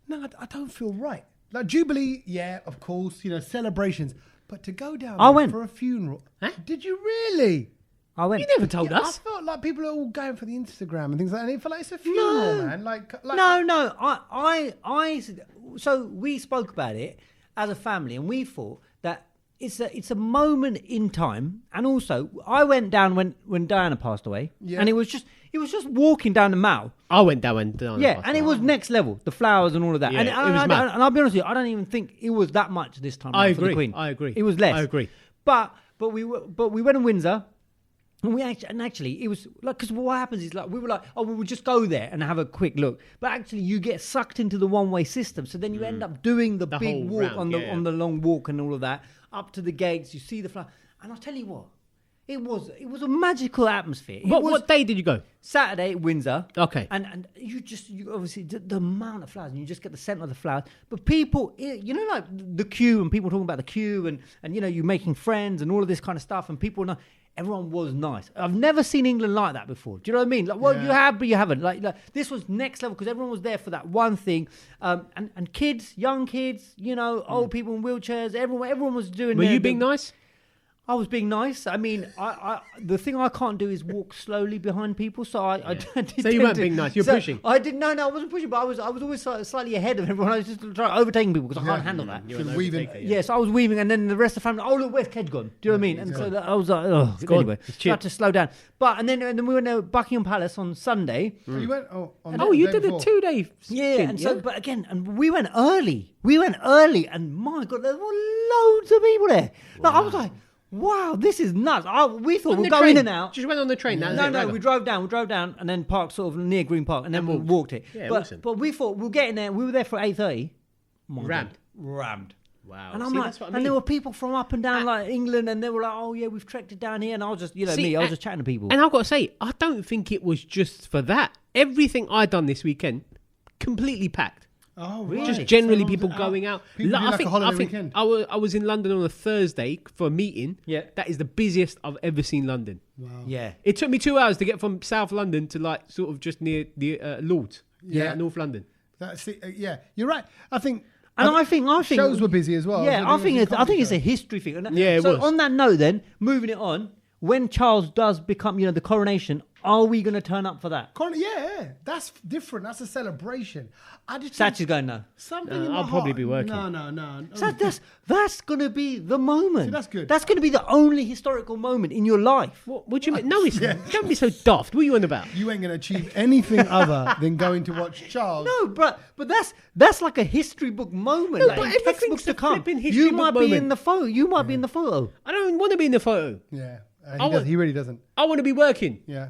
no, I don't feel right. Like Jubilee, yeah, of course, celebrations. But to go down there for a funeral. Huh? Did you really? I went. You never told us. I felt like people are all going for the Instagram and things like that. And it felt like it's a funeral, man. No. So we spoke about it as a family, and we thought that it's a moment in time. And also, I went down when Diana passed away, and it was just walking down the Mall. I went down when Diana passed away. And it was next level, the flowers and all of that. Yeah, and it was mad. And I'll be honest with you, I don't even think it was that much this time. I for the Queen. agree. It was less. I agree. But we went to Windsor. And actually, it was like, because what happens is like we were like, oh, we would just go there and have a quick look. But actually, you get sucked into the one-way system, so then you end up doing the big walk on the long walk and all of that up to the gates. You see the flower, and I'll tell you what, it was a magical atmosphere. What day did you go? Saturday, Windsor. Okay. And you obviously the amount of flowers, and you just get the scent of the flowers. But people, like the queue, and people talking about the queue, and you making friends and all of this kind of stuff, and people know. Everyone was nice. I've never seen England like that before. Do you know what I mean? Like, you have, but you haven't. Like this was next level because everyone was there for that one thing. And kids, young kids, old people in wheelchairs. Everyone was doing. Were you being nice? I was being nice. I mean, the thing I can't do is walk slowly behind people. So I did. So you weren't being nice. You're pushing. I didn't. No, I wasn't pushing. But I was always slightly ahead of everyone. I was just trying overtaking people because I can't handle that. You were weaving. Yes, I was weaving, and then the rest of the family. Oh look, where's Kej gone? Do you know what I mean? And so I was like, oh, anyway, I had to slow down. But and then we went to Buckingham Palace on Sunday. You went. You did a 2-day. Yeah, and so but again, and we went early. and my God, there were loads of people there. Like, I was like. Wow, this is nuts. We thought we'd go in and out. Just went on the train. No, we drove down and then parked sort of near Green Park and then we walked it. Yeah, but we thought we'll get in there. We were there for 8:30. Rammed. Wow. And I'm like, and there were people from up and down like England, and they were like, oh yeah, we've trekked it down here. And I was just, I was just chatting to people. And I've got to say, I don't think it was just for that. Everything I'd done this weekend, completely packed. Oh, really? Just generally people going out. I think I was in London on a Thursday for a meeting. Yeah. That is the busiest I've ever seen London. Wow. Yeah. It took me 2 hours to get from South London to like sort of just near the Lords. Yeah. North London. That's it. Yeah, you're right. I think shows were busy as well. Yeah, I think it's a history thing. Yeah, it was. On that note, then moving it on, when Charles does become, the coronation, Are we going to turn up for that? Yeah, that's different. That's a celebration. I just Satch is going no. something. in my I'll probably heart- be working. No. So that's going to be the moment. See, that's good. That's going to be the only historical moment in your life. What do you mean? No, it's don't be so daft. What are you on about? You ain't gonna achieve anything other than going to watch Charles. No, but that's like a history book moment. No, like but in everything's textbooks to a come. flipping history You book might be moment. in the photo. You might be in the photo. I don't want to be in the photo. Yeah, want- he really doesn't. I want to be working. Yeah.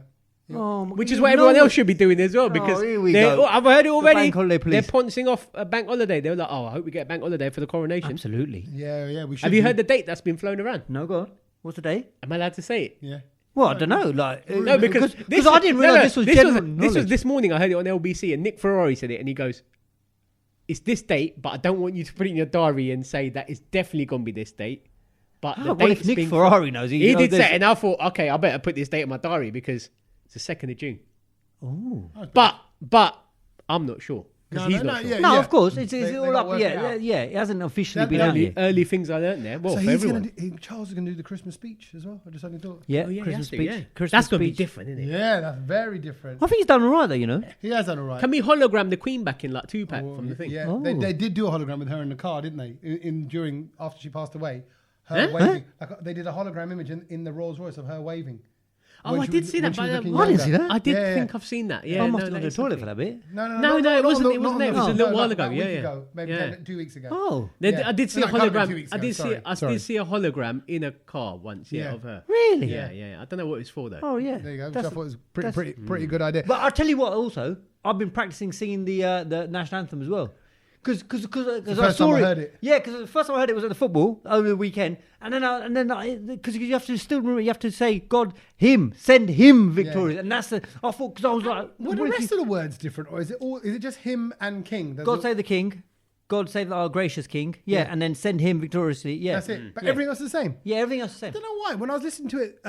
Oh, Which is what everyone else should be doing as well, because here we they're- go. I've heard it already. bank holiday They're police. pouncing off a bank holiday. They're like, I hope we get a bank holiday for the coronation. Absolutely. Yeah. We should. Have you heard the date that's been flown around? No, God. What's the day? Am I allowed to say it? Yeah. Well, I don't know. Like, No, because I didn't realize this was general this knowledge. was this morning. I heard it on LBC, and Nick Ferrari said it, and he goes, "It's this date, but I don't want you to put it in your diary and say that it's definitely going to be this date." But the Well, if date's Nick been Ferrari knows, he did say it, and I thought, okay, I better put this date in my diary because it's the 2nd of June. Oh. But I'm not sure because he's not sure. yeah, No, yeah. of course, it's They all got up. work it Yeah, out. yeah. It hasn't officially That- been that- out yet. Early things I learned there. Well, So for he's everyone. Charles is gonna do the Christmas speech as well. I just hadn't thought. Yeah, Oh, yeah, he Christmas has to, speech. yeah. Christmas That's going to be speech. different, isn't it? Yeah, that's very different. I think he's done all right, though. You know. He has done all right. Can we hologram the Queen back in like Tupac from the thing? Yeah, Oh. they did do a hologram with her in the car, didn't they? During after she passed away, her Huh? waving. Like, they did a hologram image in the Rolls Royce of her waving. Oh, When I she did was- see when that. she was But looking I didn't younger. see that. I did Yeah, think yeah. I've seen that. Yeah, I must have no, gone to the it's toilet something. for that bit. No, No, it wasn't. It wasn't there. It was a little while ago. About a week Yeah, yeah. ago, maybe Yeah. 2 weeks ago. Oh, Yeah. I did see a No, it can't have been 2 hologram. weeks I ago, did sorry. see a hologram in a car once. Yeah, Yeah. of her. really? Yeah. I don't know what it was for though. Oh, yeah. There you go. Which I That's- thought was pretty that's- good idea. But I'll tell you what. Also, I've been practicing singing the national anthem as well. Because I first saw time I it. heard it. Yeah, because the first time I heard it was at the football over the weekend, and then because you have to still remember, you have to say God, him, send him victorious, and that's the. I thought because I was like, Were the rest of the words different, or is it all? Is it just him and King? There's God all- save the King, God save our gracious King, yeah, Yeah. and then send him victoriously, yeah. That's it. But Yeah. everything else is the same. Yeah, everything else is the I same. don't know why. When I was listening to it,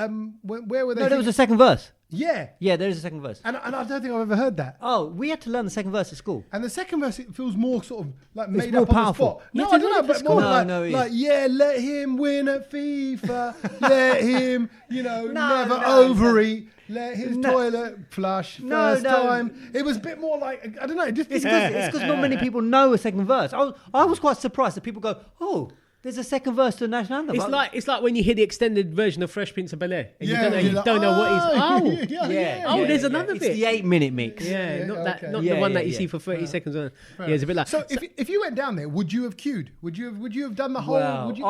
where were they? No, there was a singing- second verse. Yeah, Yeah, there is a second verse. and I don't think I've ever heard that. Oh, we had to learn the second verse at school. And the second verse, it feels more sort of like made more up on powerful. the spot. You No, have I to don't learn know, it but for more school. like, No, it like is. yeah, let him win at FIFA. Let him, never no. overeat. Let his No. toilet flush No, first no. time. It was a bit more like I don't know. It just It's because not many people know a second verse. I was quite surprised that people go, oh, there's a second verse to the national anthem. It's like when you hear the extended version of Fresh Prince of Bel Air, and Yeah, you you're like, don't know what oh, is. yeah, yeah. Oh, yeah, there's yeah. another It's bit. the 8-minute mix. Yeah, Yeah, not that, okay. not Yeah, the one yeah, that you yeah. see for 30 seconds. Yeah, it's a bit like. So if you went down there, would you have queued? Would you have done the whole? Well, Would you?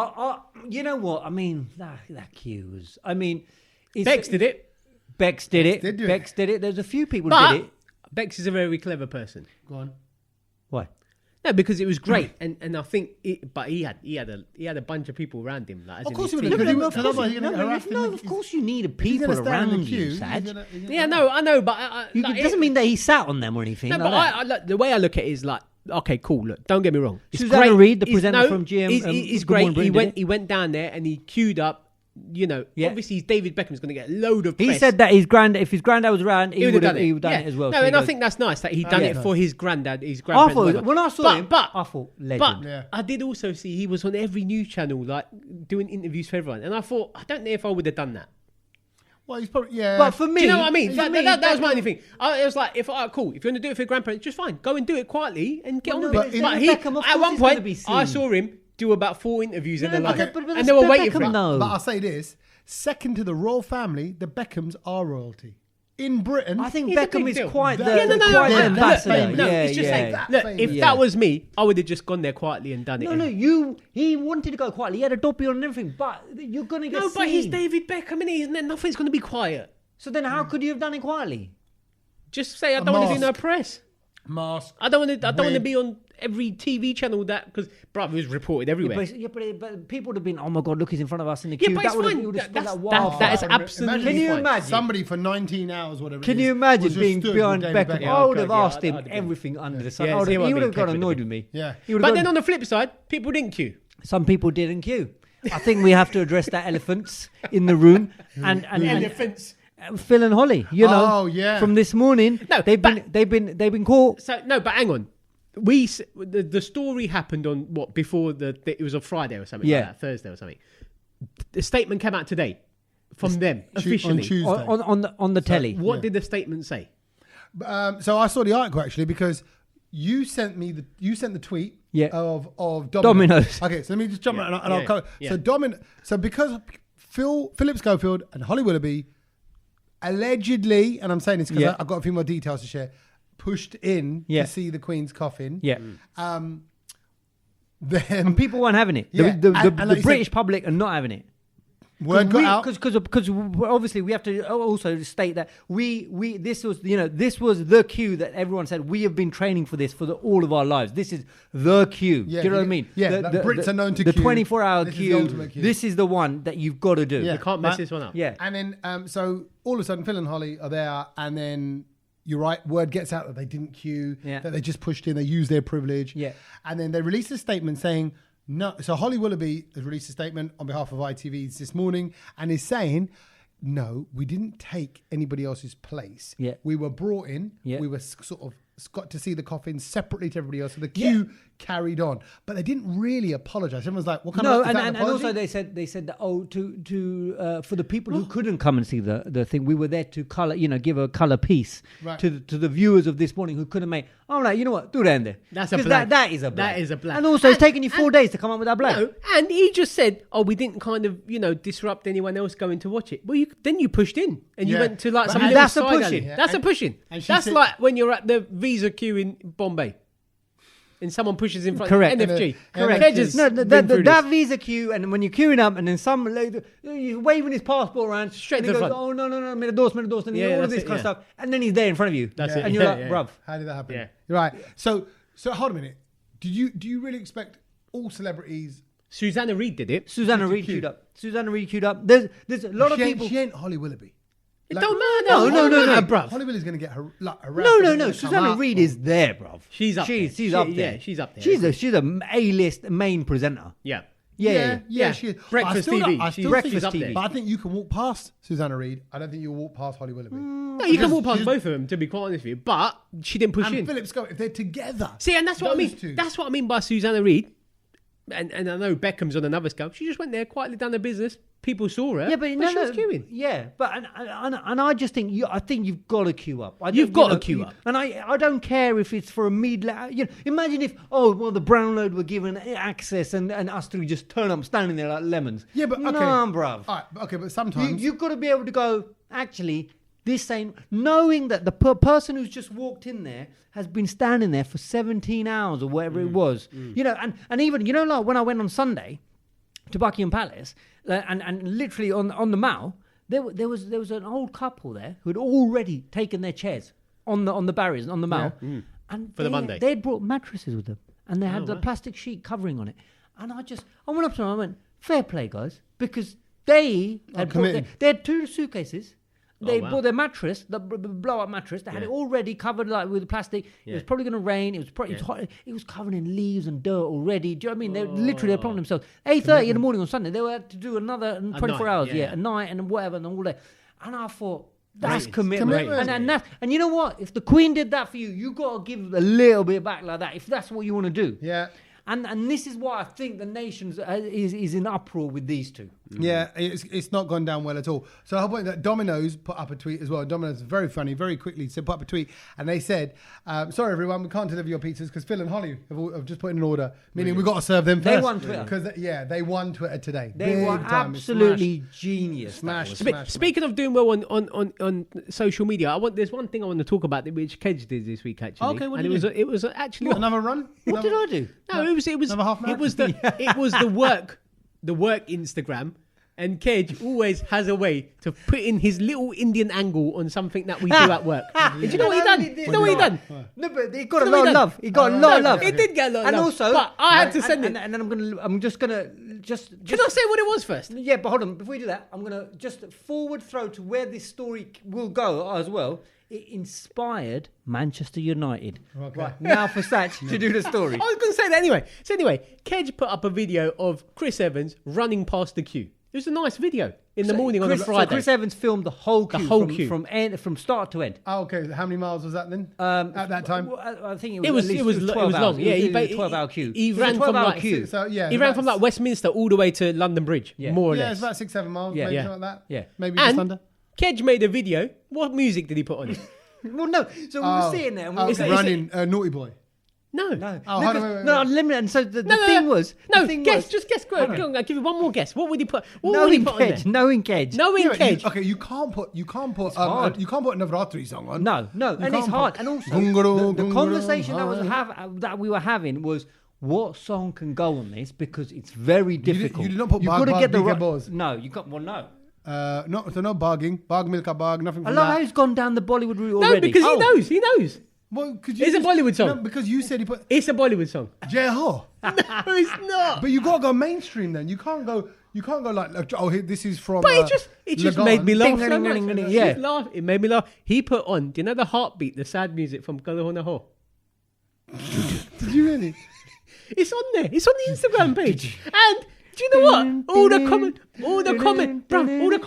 you know what? I mean, that cue was. I mean, Bex did it, Bex did it. did do it. Bex did it. There's a few people who but did it. Bex is a very clever person. Go on. Why? No, because it was great, and I think, but he had a bunch of people around him. Like, as Of in course his he would team. have. No, Because otherwise you're gonna get harassed. of course you need If he's people gonna stand in around the queue, you, he's Saj. gonna- Yeah, no, I know, but It doesn't mean that he sat on them or anything. No, like but that. look, the way I look at it is like, okay, cool. Look, don't get me wrong. It's Susanna great. Reid, the He's- presenter from GM, he's Good great. Morning Britain, did it? He went down there and he queued up. You know, Yeah. obviously David Beckham's going to get a load of He press. said that if his granddad was around, he would have done Yeah. it as well. No, So he and I goes- think that's nice that he done Yeah. it for his granddad, his I grandparents. thought whatever. when I saw him, but I thought legend. But Yeah. I did also see he was on every news channel, like doing interviews for everyone, and I thought, I don't know if I would have done that. Well, he's probably yeah. But for me, Do you know what I mean? for That me, was my only thing. It was like, cool. If you're going to do it for your grandparents, just fine. Go and do it quietly and get Well, on no, with it. but But Beckham, of at course one he's gonna point, be I seen. saw him do about 4 interviews in No, the but- line, but and they were that's waiting for Beckham, him. though. But I'll say this: second to the royal family, the Beckhams are royalty in Britain. I think He's a Beckham big is deal. quite the Yeah, no, quite the yeah, ambassador. famous. No, yeah, it's just yeah. saying. That Look, famous. if Yeah. that was me, I would have just gone there quietly and done it. No, he wanted to go quietly. He had a dopey on and everything, but you're gonna get No, but he's seen. David Beckham, and nothing's going to be quiet. So then, how could you have done it quietly? Just say I don't want to do no mask. press. mask. I don't want to. I don't want to Wig. be on every TV channel that because bruv, it was reported everywhere. But people would have been, oh my god, look, he's in front of us in the Yeah, queue. but it's would have, fine. you would have That's- spent that that is wildfire. absolutely Can you fine. imagine? Somebody for 19 hours, whatever. Can it you is, imagine was just being stood behind with David Beckham? Yeah, I would oh have God, yeah, asked him I'd have been- everything under the sun. Yeah, I would see have, what he I would have mean, got Kev annoyed would with me. Yeah. He would But have then gone- on the flip side, people didn't queue. some people didn't queue. I think we have to address that elephants in the room and Elephants. Phil and Holly. You know, Oh, yeah. from this morning. No, they've been caught. So no, but hang on. The story happened on before it was on Friday or something Yeah. like that, Thursday or something. The statement came out today. from them on officially. Tuesday. on the telly. What did the statement say? So I saw the article actually because you sent the tweet of Domino's. Okay, so let me just jump and I'll cover. Yeah. So because Philip Schofield and Holly Willoughby allegedly, and I'm saying this because I've got a few more details to share, pushed in to see the Queen's coffin. Yeah. Then And people weren't having it. The British public are not having it. Word got out because obviously we have to also state that this was the cue that everyone said we have been training for this for all of our lives. This is the cue. Do you know what I mean? Yeah, the Brits are known to the queue. 24-hour This is queue. the ultimate queue. This is the one that you've got to do. Yeah. You can't mess this one up. Yeah. And then so all of a sudden Phil and Holly are there, and then you're right, word gets out that they didn't queue, that they just pushed in, they used their privilege. Yeah. And then they released a statement saying no. So Holly Willoughby has released a statement on behalf of ITV this morning and is saying, no, we didn't take anybody else's place. Yeah. We were brought in. Yeah. We were sort of got to see the coffin separately to everybody else. So the queue carried on. But they didn't really apologise. Everyone's like, what kind of and also they said that for the people who couldn't come and see the thing, we were there to colour, give a colour piece to the viewers of this morning who couldn't make. I'm like, you know what? Do that in there. That's a blag. That is a blag. That is a blag. And also, it's taken you 4 days to come up with that blag. No, and he just said, we didn't kind of, disrupt anyone else going to watch it. Well, then you pushed in and you went to like some little that's a side pushing. alley. That's a pushing. And she That's said- like when you're at the visa queue in Bombay and someone pushes in front. Correct. NFG. Correct. Kej has been through that this. visa queue, and when you're queuing up, and then some lady, he's waving his passport around, Straight and to he the goes, front. "Oh no, minute doors, and all Yeah, of this that's kind it, of stuff," and then he's there in front of you. That's it. And you're Yeah, like, yeah. "Bruv." How did that happen? Yeah. You're right. So hold a minute. Do you really expect all celebrities? Susanna Reid did it. Susanna Reid queued up. There's a lot of people. She ain't Holly Willoughby. It Like- don't matter. No, bruv. Holly Willoughby's going to get her No. Susanna Reid is there, bruv. She's up there. She's up there. Yeah, she's up there. She's a A-list main presenter. Yeah. Yeah. She is. Breakfast But I still TV. don't- I still Breakfast think- up there. TV. But I think you can walk past Susanna Reid. I don't think you'll walk past Holly Willoughby. No, you can walk past both of them, to be quite honest with you. But she didn't push And in. Philip Scott, if they're together. See, and that's what I mean. Those two. That's what I mean by Susanna Reid. And I know Beckham's on another scale. She just went there, quietly done her business. People saw her. Yeah, but she was queuing. Yeah, but and I just think you've got to queue up. You've got to queue up. And I don't care if it's for a imagine if the Brownload were given access and us three just turn up standing there like lemons. Yeah, but okay. Nah, bruv. All right, okay, but sometimes You've got to be able to go, actually, this ain't... Knowing that the person who's just walked in there has been standing there for 17 hours or whatever it was. And even, like when I went on Sunday to Buckingham Palace, and literally on the Mall, there was an old couple there who had already taken their chairs on the barriers, on the Mall. Yeah. And For the Monday. They'd brought mattresses with them. And they had the plastic sheet covering on it. And I went up to them and I went, fair play, guys. Because they had 2 suitcases. They bought their mattress, the blow-up mattress. They had it already covered with plastic. It was probably going to rain. It was hot. It was covered in leaves and dirt already. Do you know what I mean? They literally plumbing themselves. 8:30 in the morning on Sunday, they had to do another 24 night, hours. yeah. A night and whatever and all that. And I thought, that's Great. commitment. Commitment. And you know what? If the Queen did that for you, you got to give a little bit back like that. If that's what you want to do. Yeah. And this is why I think the nation is in uproar with these two. Yeah, it's not gone down well at all. So the whole point that Domino's put up a tweet as well. Domino's is very funny, very quickly put up a tweet, and they said, "Sorry everyone, we can't deliver your pizzas because Phil and Holly have just put in an order, meaning we've got to serve them first." They won Twitter. Because they won Twitter today. They Big were time. absolutely genius. Smash. Speaking of doing well on social media, there's one thing I want to talk about which Kej did this week actually. Okay, what and did it you was do? it was actually Another run? What did I do? no, it was Another half it was the work Instagram. And Kej always has a way to put in his little Indian angle on something that we do at work. Did you know what he done? Do you know what he done? No, but it got a You know lot what of he love. done? It got a lot of love. It did get a lot of and love. also, But I had to send it. And then I'm just gonna just. Can I say what it was first? Yeah, but hold on. Before we do that, I'm gonna just forward throw to where this story will go as well. It inspired Manchester United. Okay. Right now for Sach to do the story. I was going to say that anyway. So anyway, Kej put up a video of Chris Evans running past the queue. It was a nice video in the morning on a Friday. So Chris Evans filmed the whole queue, from start to end. Oh, okay. How many miles was that then? At that time, I think it was 12 long. hours. Yeah, it was a 12-hour queue. He ran from like queue. he ran from like Westminster all the way to London Bridge, more or Yeah, less. it's about 6-7 miles, maybe something like that. Yeah, maybe just under. Kej made a video. What music did he put on it? Well, no. So we were sitting there and we were running Naughty Boy. No. Oh, hold on, wait. No, unlimited. And so the thing was... Just guess. Go on, I'll give you one more guess. What would he put? Knowing Kej. Knowing Kej. Okay, you can't put a Navratri song on. No, and it's hard. And also, the conversation that we were having was, what song can go on this? Because it's very difficult. You did not put You've Bag got to get the Bag right... No, you got... Well, no. No barging. Bag Milka Bag, nothing from I love that. how he's gone down the Bollywood route already. No, because he knows. Well, it's a Bollywood song. No, because you said he put... It's a Bollywood song. Jai Ho. No, it's not. But you got to go mainstream then. You can't go like, this is from... But it just made me laugh so much. Yeah. It made me laugh. He put on, do you know the heartbeat, the sad music from Galahona Ho? Did you really? It's on there. It's on the Instagram page. And do you know what? All the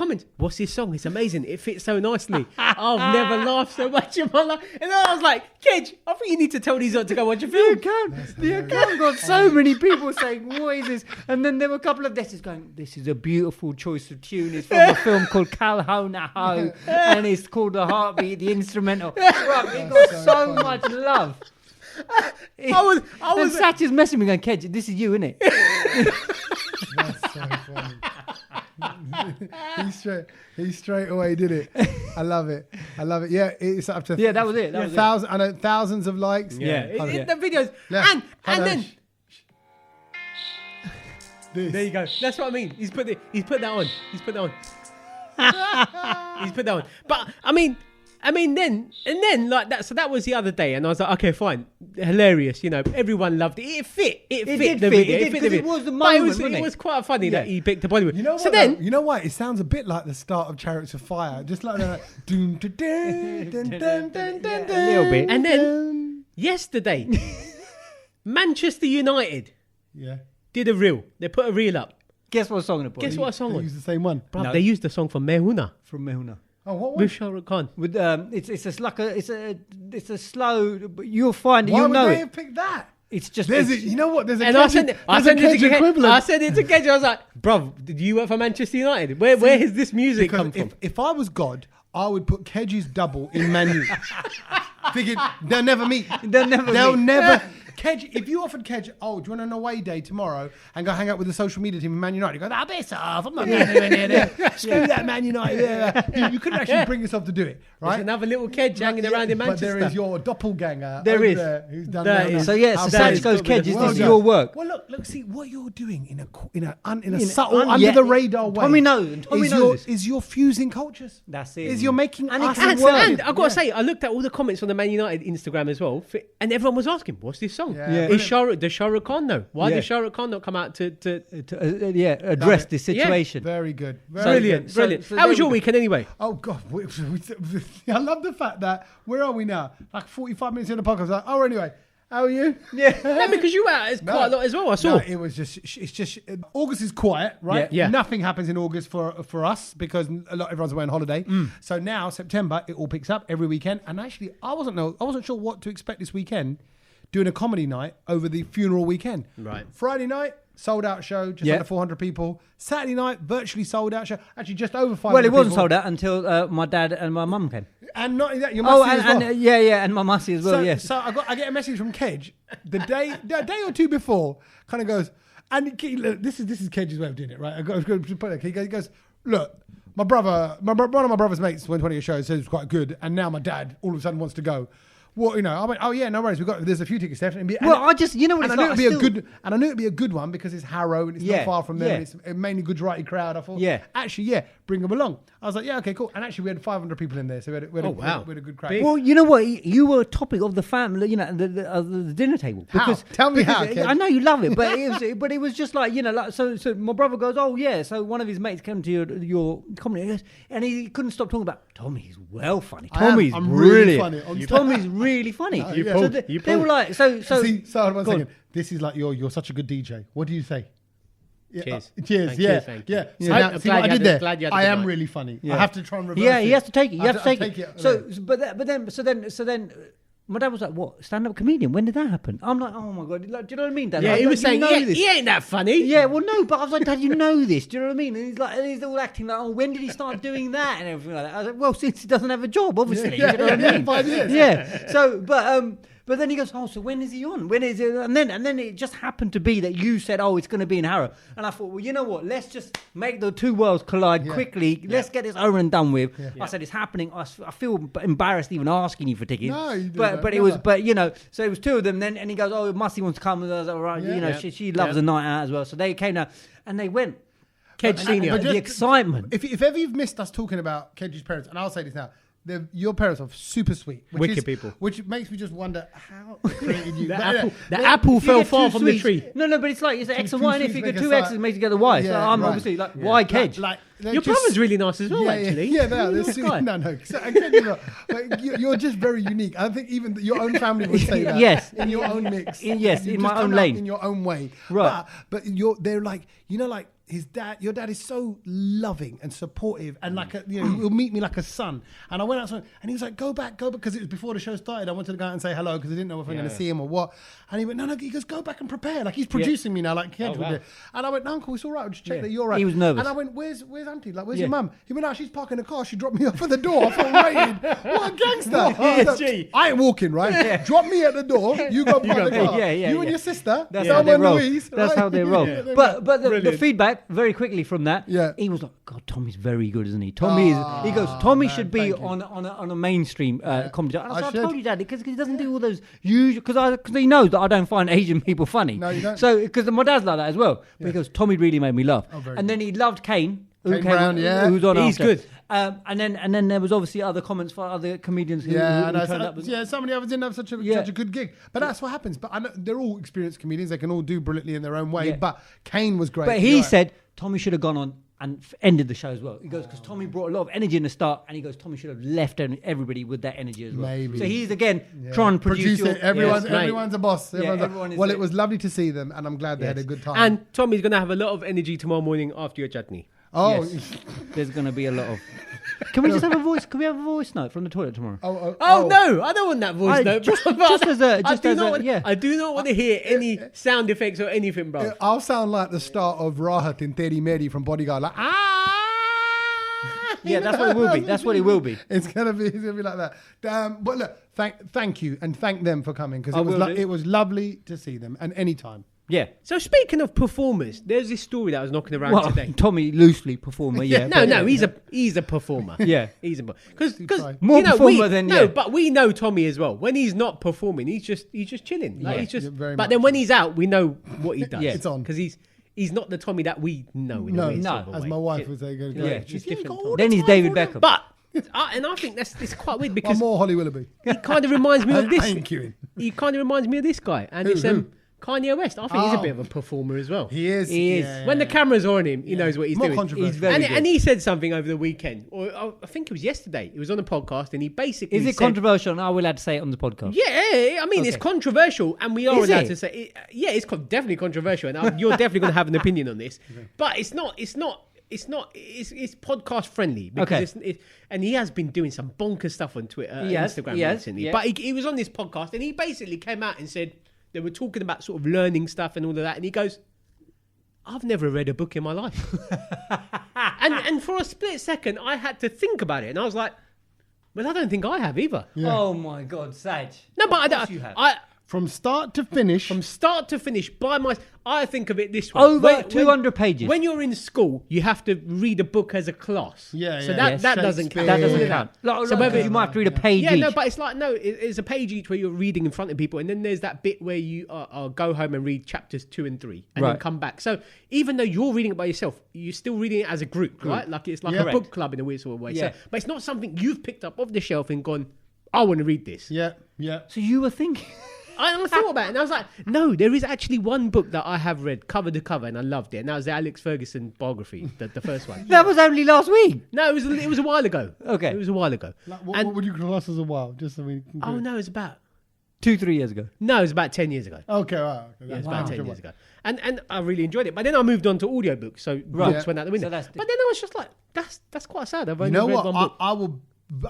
comments. What's this song? It's amazing. It fits so nicely. I've never laughed so much in my life. And then I was like, Kej, I think you need to tell these lot to go watch a film. The account got so many people saying, what is this? And then there were a couple of desks going, this is a beautiful choice of tune. It's from a film called Kalhona Ho. And it's called The Heartbeat, the instrumental. It got so much love. I was and Sach is messing with me going, Kej, this is you, innit? That's so funny. he straight away did it. I love it. Yeah, it's up to that was it. I know thousands of likes. The videos and then there you go. That's what I mean. He's put that on. He's put that on. But I mean then like that. So that was the other day, and I was like, okay, fine, hilarious. You know, everyone loved it. It fit the video. It was the moment. It was quite funny that he picked a Bollywood. You know what? So then, you know what? It sounds a bit like the start of Chariots of Fire, just like that. A little bit. And then yesterday, Manchester United did a reel. They put a reel up. Guess what song it was? Guess what song? They used the same one. Bruv, no. They used the song from Mehuna. From Mehuna. Oh, what one? With Shah Rukh Khan. With it's a slow. But you'll find it. Why you'll would know they it. have picked that? It's just. You know what? There's a and Kej equivalent. I said it to Kej. I was like, bruv, did you work for Manchester United? Where has this music come from? If I was God, I would put Kej's double in Man U. Thinking they'll never meet. They'll never. Kej, if you offered Kej, do you want an away day tomorrow and go hang out with the social media team in Man United? You go, piss off. I'm not going to do any of that. Screw that Man United. You couldn't actually bring yourself to do it, right? There's another little Kej hanging around in Manchester. But there is your doppelganger. There is. Who's done that. So so Sach goes, Kej, this is your work. Well, look, see what you're doing in a subtle, under the radar way. Tommy knows. Is you're fusing cultures. That's it. Is you're making us and I've got to say, I looked at all the comments on the Man United Instagram as well, and everyone was asking, "What's this song? Does Shah Rukh Khan know? Why does Shah Rukh Khan not come out to address this situation?" Very good. Brilliant. So How was your weekend anyway? Oh God, I love the fact that where are we now? Like 45 minutes in the podcast. Like, anyway, how are you? Yeah, because you were out quite a lot as well. I saw. No, it's just August is quiet, right? Yeah. Nothing happens in August for us because everyone's away on holiday. So now September it all picks up every weekend. And actually, I wasn't sure what to expect this weekend. Doing a comedy night over the funeral weekend. Right. Friday night, sold out show, just under 400 people. Saturday night, virtually sold out show. Actually, just over 500 Well, it wasn't people. sold out until my dad and my mum came. And not only that, your mussy as well. And my mussy as well, So I get a message from Kej the day or two before, kind of goes, and look, this is Kej's way of doing it, right? He goes, look, one of my brother's mates went to one of your shows, said it was quite good, and now my dad all of a sudden wants to go. Well, I went, no worries. There's a few tickets left. I knew it'd be a good one because it's Harrow and it's not far from there. And it's mainly Gujarati crowd. I thought, actually, bring them along. I was like, okay, cool. And actually, we had 500 people in there, so we had a good crowd. Well, you know what? You were a topic of the family, the dinner table. Because, Tell me how. Kej. I know you love it, but it was just like so my brother goes, so one of his mates came to your comedy, and he couldn't stop talking about Tommy's well funny. Tommy's really funny. Tommy's really funny. They were like, so. See, one second. This is like you're such a good DJ. What do you say? Cheers. Cheers. Thank yeah. you, thank you. Yeah. Yeah. So I'm now, glad see what you I had did a- there? glad you had a I good am night. really funny. Yeah. I have to try and reverse Yeah, it. he has to take it. You I have to take take it. it. So then, my dad was like, "What? Stand-up comedian? When did that happen?" I'm like, "Oh my god!" Like, do you know what I mean, Dad? Yeah, Like, he was you saying, know yeah, this. he ain't that funny. Yeah, well, no, but I was like, Dad, you know this. Do you know what I mean? And he's like, and he's all acting like, oh, when did he start doing that and everything like that? I was like, well, since he doesn't have a job, obviously. Yeah, do you know what I mean? 5 years. Yeah. So, but then he goes, oh, so when is he on? When is it? And then it just happened to be that you said, oh, it's going to be in Harrow. And I thought, well, you know what? Let's just make the two worlds collide quickly. Let's get this over and done with. I said, it's happening. I feel embarrassed even asking you for tickets. No, you didn't. but it was, but you know, so it was two of them. Then and he goes, oh, Mussy wants to come. And I was like, all right, you know, she loves a night out as well. So they came down and they went. Kej Senior. The excitement. If ever you've missed us talking about Kej's parents, and I'll say this now, your parents are super sweet. Wicked people. Which makes me just wonder how they created you. The apple fell far from the tree. No, but it's like it's an X and two Y, and if sweets you get make a two X's, side. make together Y. So Yeah, I'm right. obviously like, why Kej? They're Your just- brother's really nice as well, actually. Yeah, they are. They're Nice sweet. guy. No. So, again, but you're just very unique. I think even your own family would say that. Yes. In your own mix. In You my just own come out lane. in your own way. Right. But they're like, like your dad is so loving and supportive and like he'll meet me like a son. And I went outside and he was like, go back, because it was before the show started. I wanted to go out and say hello because I didn't know if I'm going to see him or what. And he went, no, he goes, go back and prepare. Like he's producing me now, like Kej would do. And I went, no, Uncle, it's all right. I'll just check that you're right. He was nervous. And I went, where's Auntie? Like, where's your mum? He went, she's parking the car. She dropped me off at the door. I felt rated. What a gangster. Gee. I ain't walking, right? Drop me at the door. You go park the car. You and your sister. That's Thelma how they and roll. Louise, That's right? how they roll. Yeah. But the feedback very quickly from that, Yeah. he was like, God, Tommy's very good, isn't he? Tommy is. He goes, Tommy should be thank you. on a mainstream comedy. And I I told should. you, Dad, because he doesn't do all those usual. Because he knows that I don't find Asian people funny. No, you don't. So because my dad's like that as well. But he goes, Tommy really made me laugh. very And then he loved Kane. Kane Brown, yeah. Who's on He's after. good. And then there was obviously other comments for other comedians who turned up. Some of the others didn't have such a good gig. But that's what happens. But I know they're all experienced comedians. They can all do brilliantly in their own way. Yeah. But Kane was great. But he said Tommy should have gone on and ended the show as well. He goes, because Tommy brought a lot of energy in the start, and he goes, Tommy should have left everybody with that energy as well. Maybe. So he's again trying to produce it. Everyone's mate. a boss. everyone is Well, it. it was lovely to see them, and I'm glad they had a good time. And Tommy's going to have a lot of energy tomorrow morning after your chutney. oh, Yes. There's going to be a lot of. Can we just have a voice? Can we have a voice note from the toilet tomorrow? Oh no, I don't want that voice note. just bro. as a- just as a- want, yeah. I do not want to hear any sound effects or anything, bro. I'll sound like the start of Rahat in Teddy Mary from Bodyguard, like Yeah, that's what it will be. That's what it will be. It's gonna be like that. But look, thank you and thank them for coming because I will do. it was lovely to see them. And anytime. Yeah. So speaking of performers, there's this story that was knocking around Well, today. Tommy loosely performer. Yeah. No, he's a performer. Yeah. He's a because More performer than but we know Tommy as well. When he's not performing, he's just chilling. Like, Yeah. he's just. Very But much then when he's out, we know what he does. Yeah. It's on. Because he's not the Tommy that we know. In a weird sort of as way. my wife would say, Yeah. It's different. Then he's David Beckham. But and I think it's quite weird I'm because more Holly Willoughby. he kind of reminds me of this. Thank you. He kind of reminds me of this guy, and it's who? Kanye West. I think he's a bit of a performer as well. He is. He is. Yeah. When the cameras are on him, he knows what he's More doing. controversial. He's very good. And he said something over the weekend, or I think it was yesterday. It was on a podcast, and he basically Is it said, controversial? And are we allowed to say it on the podcast? Yeah, I mean it's controversial, and we are Is allowed it? to say, it's definitely controversial, and you're definitely going to have an opinion on this. But it's podcast friendly because and he has been doing some bonkers stuff on Twitter, and Instagram recently. yeah. But he was on this podcast, and he basically came out and said they were talking about sort of learning stuff and all of that, and he goes, I've never read a book in my life. and for a split second, I had to think about it, and I was like, well, I don't think I have either. Yeah. Oh my God, Saj. No, but Of course you have. From start to finish. From start to finish, I think of it this way. Over 200 pages. When you're in school, you have to read a book as a class. Yeah, So yeah. that doesn't count. That doesn't Yeah. count. Like, So whether you might have to read a page Yeah, each. no, but it's like, it's a page each where you're reading in front of people, and then there's that bit where you go home and read chapters 2 and 3, and then Right. come back. So even though you're reading it by yourself, you're still reading it as a group, right? Like it's like Yeah. a book club in a weird sort of way. Yeah. So, but it's not something you've picked up off the shelf and gone, I want to read this. Yeah. So you were thinking... I thought about it, and I was like, no, there is actually one book that I have read cover to cover, and I loved it, and that was the Alex Ferguson biography, the first one. That was only last week. No, it was a while ago. Okay. It was a while ago. What would you class as a while? Just so we. Oh no, it's about 2-3 years ago. No, it was about 10 years ago. Okay, wow. Yeah, it's about 10 years ago. And I really enjoyed it. But then I moved on to audiobooks, so books went out the window. So but then I was just like, that's quite sad. I've You only know read what? one book.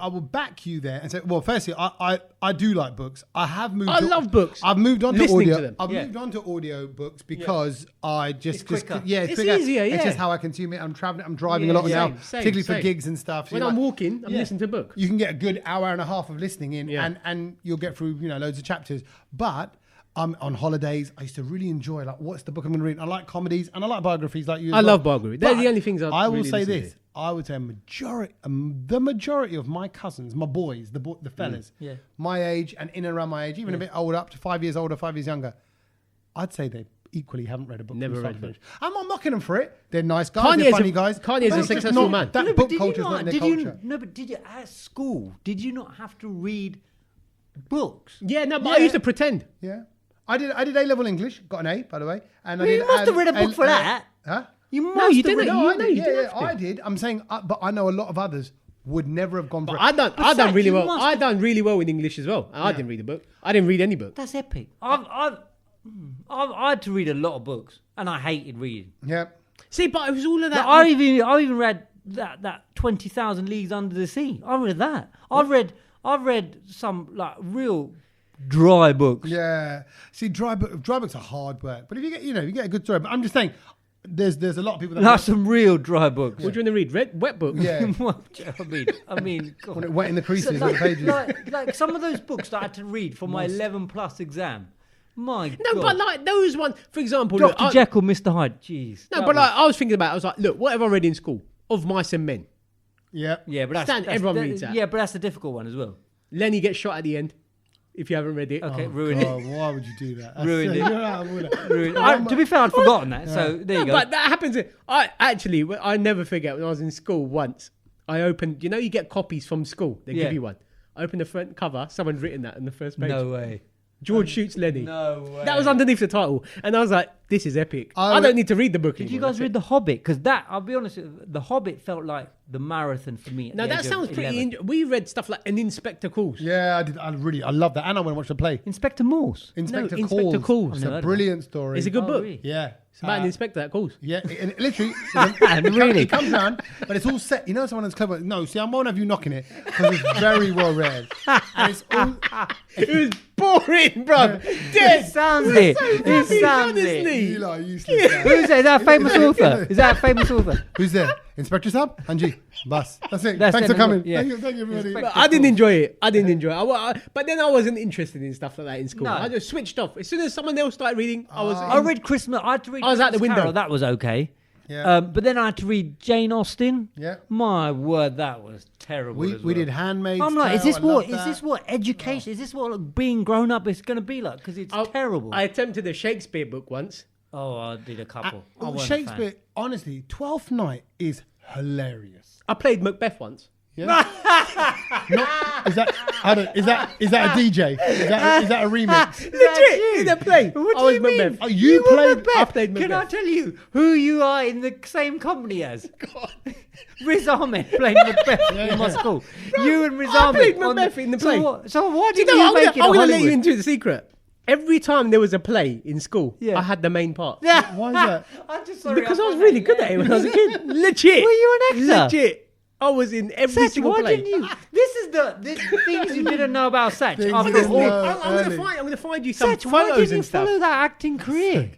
I will back you there and say, well, firstly, I do like books. I have moved. I love books. I've moved on to Listening audio. to them. I've moved on to audio books because I just It's quicker. It's quicker. easier, It's yeah. just how I consume it. I'm traveling. I'm driving a Yeah, lot yeah. now, Same, particularly for same. gigs and stuff. So When you're I'm like- walking, I'm listening to a book. You can get a good hour and a half of listening in, Yeah. and you'll get through loads of chapters. But on holidays, I used to really enjoy like what's the book I'm going to read. I like comedies and I like biographies like you. as I well. love biography. They're But the only things I will really say listen this. to. I would say the majority of my cousins, my boys, the fellas, Yeah. my age and in and around my age, even a bit older, up to 5 years older, 5 years younger, I'd say they equally haven't read a book. Never from start read to a book. finish. I'm not knocking them for it. They're nice guys. Kanye's They're funny a- guys. Kanye's But a it's just successful not- man. That but book did you culture is not in their culture. But did you at school? Did you not have to read books? Yeah, no, but Yeah. I used to pretend. Yeah. I did A-level English, got an A, by the way. And I Well, you did must have read a book for that. Huh? You must No, you have didn't. read- No, I know you yeah, didn't have to. I did. I'm saying, but I know a lot of others would never have gone for But it. I done Sach, really you well. must I have- done really well in English as well. I didn't read a book. I didn't read any book. That's epic. I had to read a lot of books, and I hated reading. Yeah. See, but it was all of that. I even read that 20,000 Leagues Under the Sea. I read that. I've read some like real dry books. Yeah. See, dry books are hard work. But if you get a good story. But I'm just saying, there's a lot of people that Like some real dry books. What do you want to read? Wet books? yeah. I mean, God. When it wet in the creases So, on the pages. like some of those books that I had to read for my 11 plus exam. My No, God. but like those ones, for example. look, Dr. Jekyll, Mr. Hyde. Jeez. No, That but was- like I was thinking about it. I was like, look, what have I read in school? Of Mice and Men. Yeah. yeah, but everyone reads that. Yeah, but that's a difficult one as well. Lenny gets shot at the end. If you haven't read it. Okay, Oh, ruined God, why would you do that? That's Ruined so- it. You're out of order. it. To be fair, I'd forgotten that. So there you No, go. but that happens. I never forget when I was in school once. I opened, you get copies from school. They Yeah. give you one. I opened the front cover. Someone's written that on the first page. No way. George shoots Lenny. No way. That was underneath the title. And I was like, this is epic. I I don't need to read the book Did anymore. you guys That's read it. The Hobbit? Because I'll be honest, The Hobbit felt like the marathon for me. At Now the that age of sounds pretty. 11. We read stuff like An Inspector Calls. Yeah, I did. I love that. And I went and watched the play. Inspector Morse. Inspector Inspector Calls. It's I've never a heard of brilliant story. It's a good Oh, book. really? Yeah. It's about an inspector that calls. Yeah, and it literally. Really? It comes round, but it's all set. You know, someone that's clever. No, see, I won't have you knocking it because it's very well read. And it's all. It was boring, bruv. Dead. Sounds it. rubbish, It sounds it. honestly. You lot are useless. guys. Who's that? Is that a famous author? Is that a famous author? Who's there? Inspector Sab? Anji. Bus. That's it. That's Thanks it, for coming. yeah. Thank you, everybody. Inspector- But I didn't enjoy it. I didn't enjoy it. But then I wasn't interested in stuff like that in school. No. I just switched off. As soon as someone else started reading, I was. I read Christmas. I had to read. I was out the Christmas window. Carol, that was okay. Yeah. But then I had to read Jane Austen. Yeah. My word, that was terrible. We as well. did Handmaid's I'm like, Tale. is this what education? Is this what being grown up is going to be like? Because it's terrible. I attempted a Shakespeare book once. Oh, I did a couple. I wasn't a Shakespeare, fan. honestly, Twelfth Night is hilarious. I played Macbeth once. Yeah. Is that a DJ? Is that a remix? Legit in a play. What I do was you mean? Macbeth. Oh, you were played- Macbeth. I played Can I Macbeth. tell you who you are in the same company as? Riz Ahmed played Macbeth in my school. You and Riz I Ahmed. played on Macbeth in the play. So why Do you did know you what? make it I'm a going to let you Hollywood? into the secret. Every time there was a play in school, Yeah. I had the main part. Yeah. Why is that? I'm just sorry, Because I was found really that good at it when I was a kid. Legit. Were you an actor? Legit. I was in every Sach, single why play. didn't you? This is the things you didn't know about Sach. Things After you didn't all, know. I'm going to find you some Sach, why photos didn't you and stuff. follow that acting career?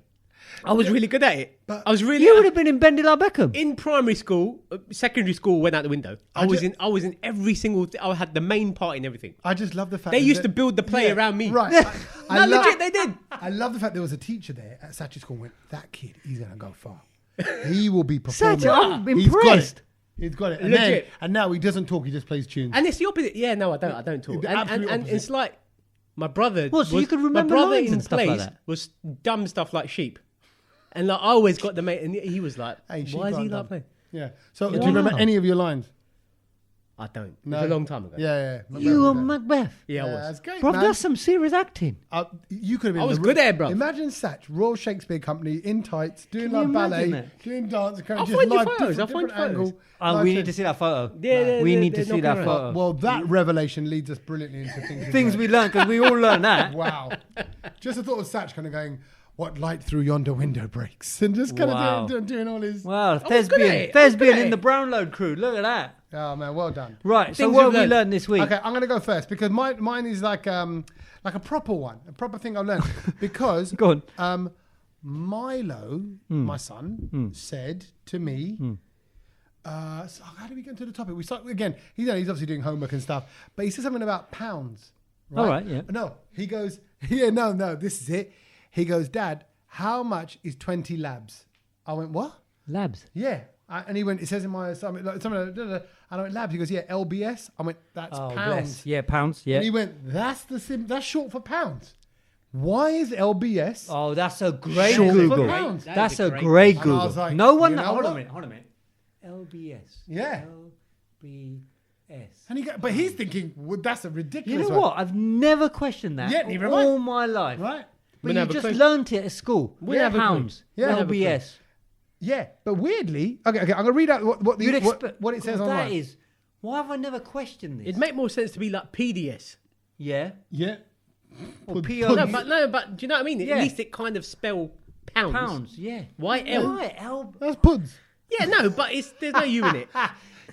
I was really good at it. I was really. You would have been in Bendila Beckham. in primary school, secondary school went out the window. I was in every single. I had the main part in everything. I just love the fact They that used to build the play around me. Right. I No, love- legit, they did. I love the fact there was a teacher there at Satch's school. Went, that kid, he's gonna go far. He will be performing. Sach, I'm He's got impressed. it. He's got it. Legit. And now he doesn't talk. He just plays tunes. And it's the opposite. Yeah, no, I don't talk. The And absolute and opposite. it's like my brother. What, so you could remember my brother lines in and stuff like plays that? was dumb stuff like sheep, and like I always got the mate, and he was like, Hey, sheep "Why is he aren't like dumb. playing?" Yeah. So do Wow. you remember any of your lines? I don't. No. It was a long time ago. Yeah. You are Macbeth. Yeah, I was. That's great, Bro, man. that's some serious acting. You could have been. I was good there, bro. Imagine Sach, Royal Shakespeare Company in tights, doing Can you like ballet, imagine it? doing dance, kind I'll of just find you live photos, I'll different find angle. photos. Oh, Nice we need thing. to see that photo. Yeah, we need to they're see that knocking photo. Well, that revelation leads us brilliantly into things. Things we learned, because we all learned that. Wow. Just the thought of Sach kind of going, what light through yonder window breaks? And just kind Wow. of doing all his... Wow, was good at it. I was good thespian at in it. the Brownload crew. Look at that. Oh, man, well done. Right, so Things what you've have we learned. learned this week? Okay, I'm going to go first because mine is like a proper one, a proper thing I've learned. Because Go on. Milo, my son, said to me... so how did we get into the topic? We start again. He's obviously doing homework and stuff, but he said something about pounds. Right? All right, yeah. No, he goes, no, this is it. He goes, Dad, how much is 20 labs? I went, what? Labs. Yeah. And he went, it says in my assignment, and I went, labs. He goes, yeah, LBS. I went, that's Oh, pounds. bless. Yeah, pounds. Yeah. And he went, that's short for pounds. Why is LBS Oh, that's a great short Google. for pounds? That's That'd a be great And I Google. was like, No one. you know Hold on a what? minute. Hold on a minute. LBS. Yeah. LBS. And but he's thinking, well, that's a ridiculous You know one. what? I've never questioned that Yeah, neither have I. all my life. Right? But We'll you have a just quiz. learnt it at school. We'll have a Pounds. quiz. Yeah. LBS. Yeah, but weirdly, okay, I'm gonna read out what it says God, online. that is. Why have I never questioned this? It'd make more sense to be like PDS. Yeah. Yeah, Or Put- PO. No, but do you know what I mean? Yeah. At least it kind of spell pounds. Pounds. Yeah. Why L? Why L? that's puds. Yeah, no, but there's no U in it.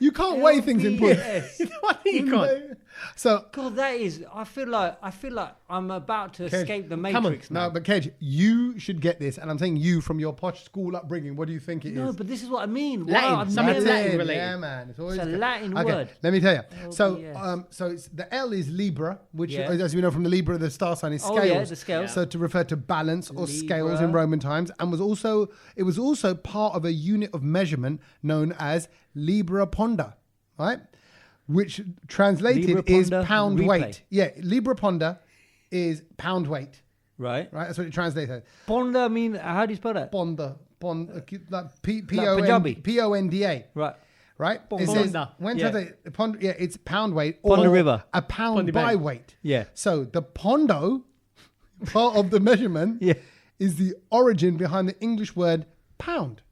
You can't weigh things in puds. LBS. What you can't? So God, that is. I feel like I'm about to escape the on. Matrix now. no, but Kej, you should get this, and I'm saying you from your posh school upbringing. What do you think it is? No, but this is what I mean. Latin. Wow, I've Something never- Latin related. Yeah, man. It's always It's a good. Latin Okay, word. let me tell you. LBS. So it's the L is Libra, which, Yeah. as we know from the Libra, the star sign is Oh, scales. yeah, the scales. So to refer to balance or scales Libra. in Roman times, and it was also part of a unit of measurement known as Libra Ponda, right? Which translated Libra is Ponda pound replay. weight. Yeah, Libra Ponda is pound weight, Right. right? That's what it translates as. Ponda. I mean, how do you spell that? Ponda, like Punjabi. P-O-N-D-A, Right. right? It Ponda. says, when Yeah. it's pound weight Ponda or River. a pound Ponda by Bay. weight. Yeah. So the pondo part of the measurement Yeah. is the origin behind the English word pound,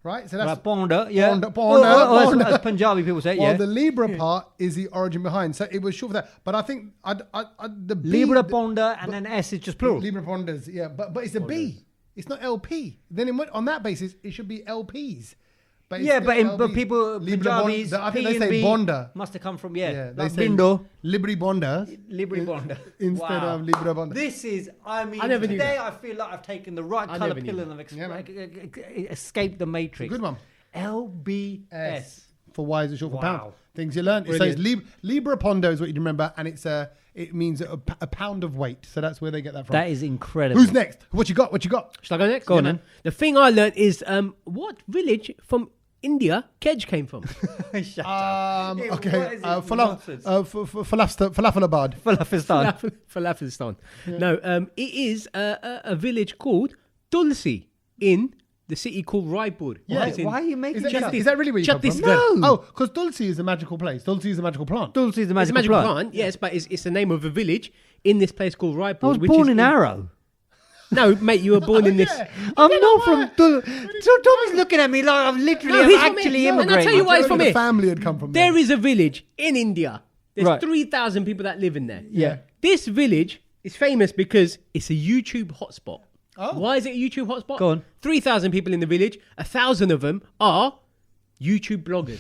right? So that's Right. Ponda. Yeah. Ponda, Oh, Ponda. as Punjabi people say. while Yeah. the Libra part is the origin behind. So it was short for that. But I think the B, Libra the- Ponda and then S is just plural. Libra Pondas, yeah, but it's a B. It's not LP. Then on that basis, it should be LPs. But it's Yeah, still but LBs. people Libra Punjabis, I think P they and say B Bonda. must have come from Yeah, they like say Bindo. Libri Bonda Libri Bonda instead of Libra Bonda. This is, I mean, I never knew today that. I feel like I've taken the right I colour never knew pill that. and I've Yeah, man. escaped the Matrix. Good one. LBS. For why is it short for Wow. pound? Things you learn. So it's Libra Pondo is what you remember, and it means a pound of weight. So that's where they get that from. That is incredible. Who's next? What you got? What you got? Shall I go next? Go on Yeah, then. man. The thing I learned is what village from India Kej came from. Shut up. Okay. What is this nonsense? Falafelabad. Falafistan. Falafistan. No, it is a village called Tulsi in the city called Raipur. Yeah. which is in- Why are you making Is this up? that really where you come from? Chhattisgarh. No. Oh, because Tulsi is a magical place. Tulsi is a magical plant. Tulsi is the It's a magical, magical plant, yes, but it's the name of a village in this place called Raipur. I was which born is in Arrow. No, mate, you were born in this. Yeah. I'm not from Tulsi. So Tommy's looking at me like I've literally No, have he's from actually it. No, and I'll immigrated. tell you why he's from The here. family had come from There there. is a village in India. There's Right. 3,000 people that live in there. Yeah. This village is famous because it's a YouTube hotspot. Oh. Why is it a YouTube hotspot? Go on. 3,000 people in the village. 1,000 of them are YouTube bloggers.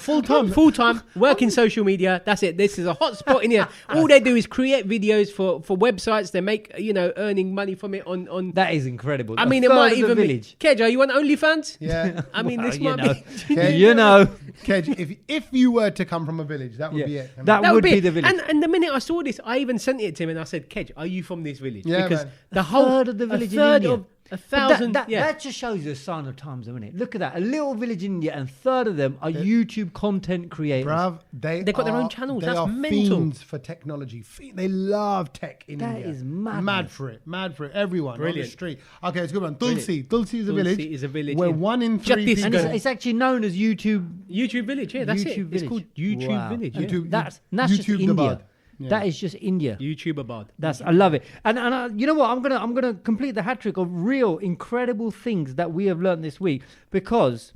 Full time. Full time, work in social media. That's it. This is a hotspot in here. All they do is create videos for websites. They make earning money from it on. That is incredible. I mean, A it might third of the even be. village. Kej, are you on OnlyFans? Yeah. I mean, Well, this you might know. be. Okay. You know. Kej, if you were to come from a village, that would Yeah. be it. That That would be the village. And the minute I saw this, I even sent it to him and I said, Kej, are you from this village? Yeah, because man. the whole third of the village in third India. of 1,000. That just shows you a sign of times, doesn't it? Look at that. A little village in India, and third of them are YouTube content creators. Bruv, They've got their own channels. They That's are mental. fiends for technology. They love tech in India. That is mad. Mad for it. Everyone on Brilliant. the street. Okay, it's a good one. Tulsi. Brilliant. Tulsi is a village. Tulsi is a village where in 1 in 3 Chhattisgarh. people... And it's actually known as YouTube Village, yeah, that's YouTube it. Village. It's called YouTube Wow. Village. And Yeah. That's just YouTube the India. bud. Yeah. That is just India. YouTuber bard. I love it. And you know what? I'm gonna complete the hat trick of real incredible things that we have learned this week, because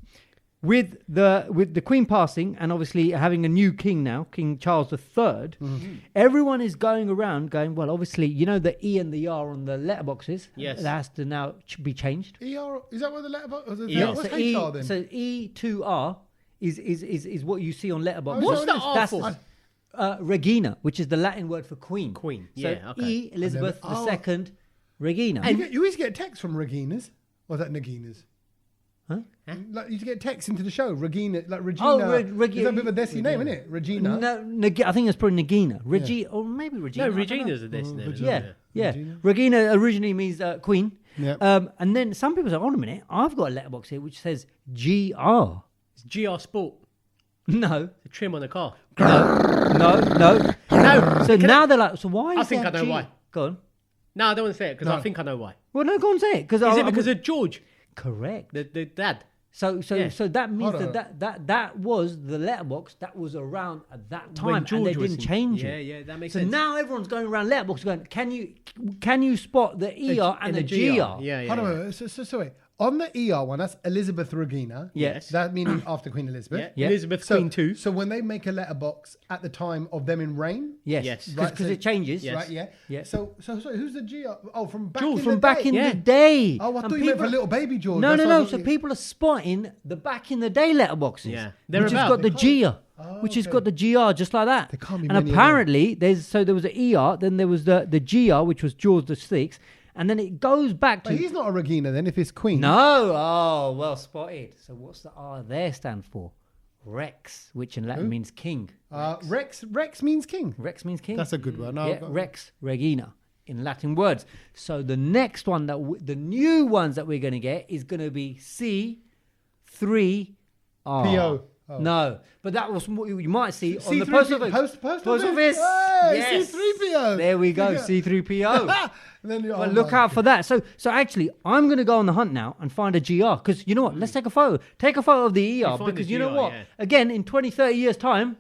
with the Queen passing and obviously having a new king now, King Charles III, everyone is going around going, well, obviously, you know, the E and the R on the letterboxes. Yes. That has to now be changed. ER, is that what the letterbox... Yeah. What's So HR then? So E to R is what you see on letterboxes. What's the R That's for? Regina, which is the Latin word for queen. Queen, So yeah, okay. E, Elizabeth Oh. II, Regina. You always get texts from Reginas. Or is that Naginas? Huh? Like, you used to get texts into the show. Regina, like Regina. Oh, is that a bit of a desi name, isn't it? Regina. No, I think it's probably Nagina. or maybe Regina. No, I don't know. Regina's a destiny. Yeah. Regina. Regina originally means queen. Yep. And then some people say, hold on a minute, I've got a letterbox here which says GR. It's GR Sport. No. The trim on the car. No. No. So now they're like, so why is I think there I know G? why. Go on. No, I don't want to say it because No. I think I know why. Well, no, go on, say it. Is it because of George, Correct. the dad? So Yeah. that means Hold on. that was the letterbox that was around at that time, When and George they was didn't in- change Yeah, it. yeah, that makes So sense. now everyone's going around letterbox going, can you spot the ER and the GR? Yeah, yeah. Hold on a minute. So wait. On the ER one, that's Elizabeth Regina. Yes. That meaning after Queen Elizabeth. Yeah. Yeah. Elizabeth So, Queen 2. so when they make a letterbox at the time of them in reign, Yes, Yes. because Right, so- it changes. Yes. right? Yeah. Yeah. So who's the GR? Oh, from back George, in From the back day. in Yeah. the day. Oh, I And thought you meant for little baby George. No, That's no, what I no. thought So you- people are spotting the back in the day letterboxes. Yeah. Which has Thereabout. got the GR. Which has okay. got the GR just like that. There can't be And many of them. apparently there was an ER, then there was the GR, which was George VI, and then it goes back to But he's not a Regina then, if it's Queen. No. Oh, well spotted. So what's the R there stand for? Rex, which in Latin means king. Rex means king. Rex means king. That's a good one. Yeah, Rex Regina in Latin words. So the next one the new ones that we're going to get is going to be C3R. PO. Oh. No, but that was what you might see on the C3P post office. Post office. Yes. Hey, C3PO. There we go, Yeah. C3PO. And then But look out for that. So actually, I'm going to go on the hunt now and find a GR. Because you know what? Let's take a photo. Take a photo of the ER. find Because the you know GR, what? yeah. Again, in 20, 30 years' time,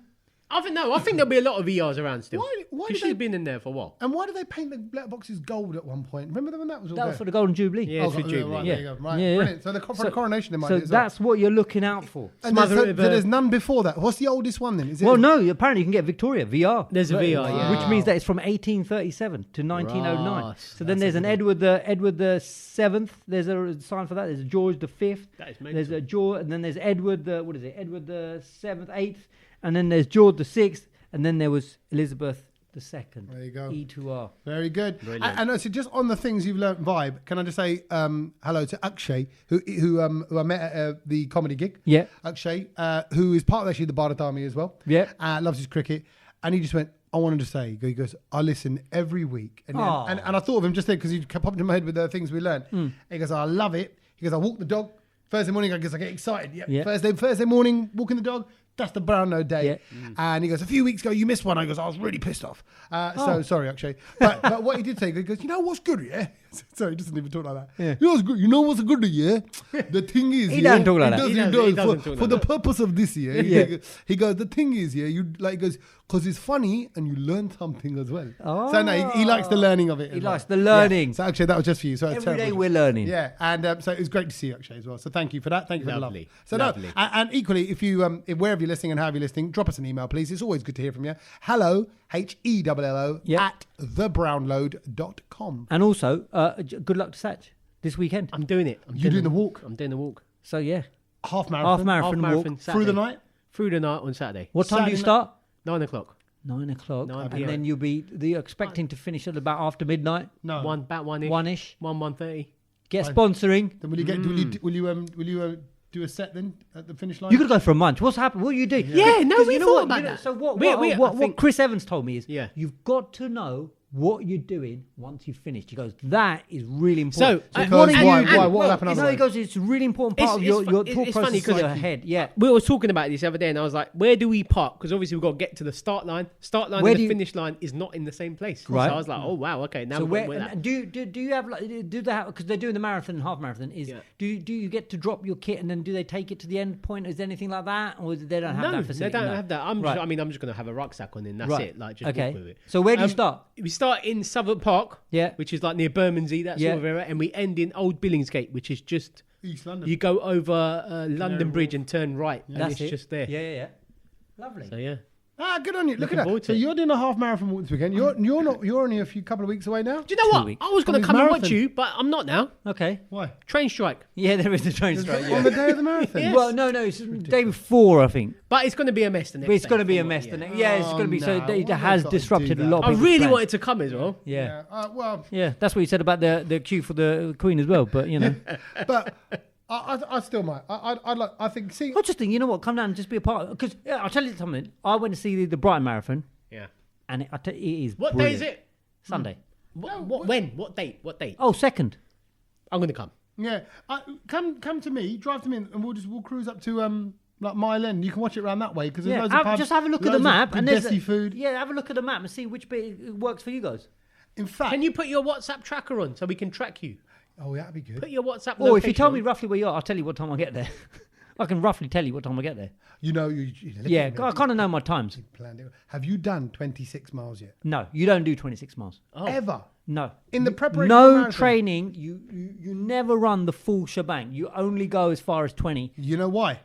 I think there'll be a lot of ERs around still. Why Because did she's they- been in there for a while. And why did they paint the letterboxes gold at one point? Remember when that was all that there? was for the Golden Jubilee. Yeah, it's for Jubilee. Right, Yeah. there you go. Right, Yeah, yeah. brilliant. So for the coronation, they might So do it as well. that's what you're looking out for. And Smother so it with a- there's none before that. What's the oldest one then? Is it? Well, no, apparently you can get Victoria, VR. There's a VR, yeah. Which means that it's from 1837 to 1909. Right, So then there's an Edward the Seventh. There's a sign for that. There's a George the Fifth. That is There's mental. a George, and then there's Edward Edward the Seventh, Eighth, and then there's George the Sixth, and then there was Elizabeth the Second. There you go. E2R. Very good. Brilliant. And so just on the things you've learnt vibe, can I just say hello to Akshay, who I met at the comedy gig. Yeah. Akshay, who is part of actually the Bharat Army as well. Yeah. Loves his cricket. And he just went, I wanted to say, he goes, I listen every week. And I thought of him just there because he popped in my head with the things we learned. He goes, I love it. He goes, I walk the dog. Thursday morning, I guess I get excited. Yep. Yeah. Thursday morning, walking the dog. That's the brown note day. Yeah. And he goes, a few weeks ago, you missed one. I goes, I was really pissed off. So sorry, Akshay. But what he did say, he goes, you know what's good, yeah? Sorry, he doesn't even talk like that. Yeah. You know what's good? You know what's good, yeah? The thing is, He doesn't talk like that. He He does, doesn't talk for like the that. purpose of this year. Yeah. He goes, the thing is, yeah, you like, he goes, because it's funny and you learn something as well. Oh. So no, he likes the learning of it. He as well. likes the learning. Yeah. So actually, that was just for you. So it's Every day terrible. we're learning. Yeah, and so it was great to see you, Akshay, as well. So thank you for that. Thank you for the love. Lovely. So Lovely. no, and equally, if you, if wherever you're listening and however you're listening, drop us an email, please. It's always good to hear from you. Hello, HELLO, Yeah. at thebrownload.com. And also, good luck to Sach this weekend. I'm doing it. You doing the walk? I'm doing the walk. So yeah, Half marathon. half marathon walk. Through Saturday. the night? Through the night on Saturday. What time do you Saturday start? 9 o'clock. 9 o'clock, 9 and PM. then you're expecting to finish at about after midnight, No. About 1-ish. 1ish. 1:30. Get Fine. sponsoring. Then will you get? Will you do a set then at the finish line? You could go for a munch. What's happened? What are you doing? Yeah, no, 'Cause we you know thought what, about you know, that. So what? I What think- Chris Evans told me is, Yeah. you've got to know what you're doing once you've finished. He goes, that is really important. So, Because and- what well, happened No, otherwise? he goes, it's a really important part of your thought it's funny process 'cause in your head. Yeah. We were talking about this the other day, and I was like, "Where do we park?" Because obviously we've got to get to the start line. Start line Where and do the you- finish line is not in the same place. Right. So I was like, "Oh wow, okay." Now So we're where that. and do you have like do they have because they're doing the marathon and half marathon is Yeah. do you get to drop your kit and then do they take it to the end point? Is there anything like that or they don't have No, that they facility? don't No. have that. Right. I'm just going to have a rucksack on, and that's Right. it. Like just Okay. walk with it. So where do you start? We start in Southwark Park, Yeah. which is like near Bermondsey, that Yeah. sort of area, and we end in Old Billingsgate, which is just East London. you go over London Bridge and turn right, and That's it's it. just there. Yeah. Lovely. So yeah, Good on you. Look Looking at forward that. to So it. you're doing a half marathon walk this weekend. You're only a couple of weeks away now. do you know 2 what? weeks. I was going On to his come and watch marathon. you, but I'm not now. Okay. Why? Train strike, Yeah, there is a train strike. On Yeah. the day of the marathon. Yes. Well, no, it's day before, I think. but it's going to be a mess the next But it's day going to be a from what- mess. yeah. The next. Yeah, it's Oh, going to be. So no. it Why has they gotta disrupted do a lot of I people's really plans. wanted to come as well. Yeah. Well, Yeah, that's what you said about the queue for the Queen as well. But you know, but I still might. I'd like. I think. See, I just think you know what, come down and just be a part. Because I'll tell you something. I went to see the Brighton Marathon, Yeah. and it is. What brilliant. day is it? Sunday. When? What date? What date? Oh, second. I'm going to come. yeah. Come to me. Drive to me, and we'll cruise up to like Mile End. You can watch it around that way because there's Yeah, loads of pubs, just have a look at the loads of map good and there's desi food. Yeah, have a look at the map and see which bit works for you guys. In fact, Can you put your WhatsApp tracker on so we can track you? oh, that'd be good. Put your WhatsApp. Or if you location tell on. me roughly where you are, I'll tell you what time I get there. I can roughly tell you what time I get there. You know, Yeah, I kind of know my times. planned it. Have you done 26 miles yet? No, you don't do 26 miles. Oh. Ever? No. In the preparation of the No marathon? training. You never run the full shebang. You only go as far as 20. You know why?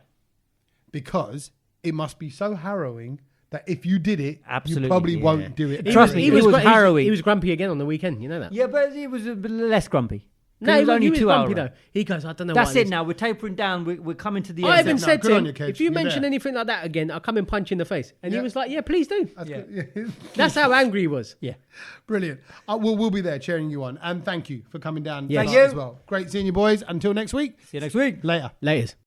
Because it must be so harrowing that if you did it, Absolutely, you probably yeah. won't do it. Trust me, it was harrowing. He was grumpy again on the weekend. You know that? Yeah, but it was a bit less grumpy. No, it was only he was 2 grumpy hours. though. He goes, I don't know. That's what it is. now. We're tapering down. We're coming to the I end. even said good to on him, you, Kej. if you You're mention there. anything like that again, I'll come and punch you in the face. And Yeah. he was like, yeah, please do. That's Yeah. good. Yeah. That's how angry he was. Yeah. Brilliant. We'll be there cheering you on. And thank you for coming down Yeah. tonight Thank you. as well. Great seeing you, boys. Until next week. See you next week. Later. Laters.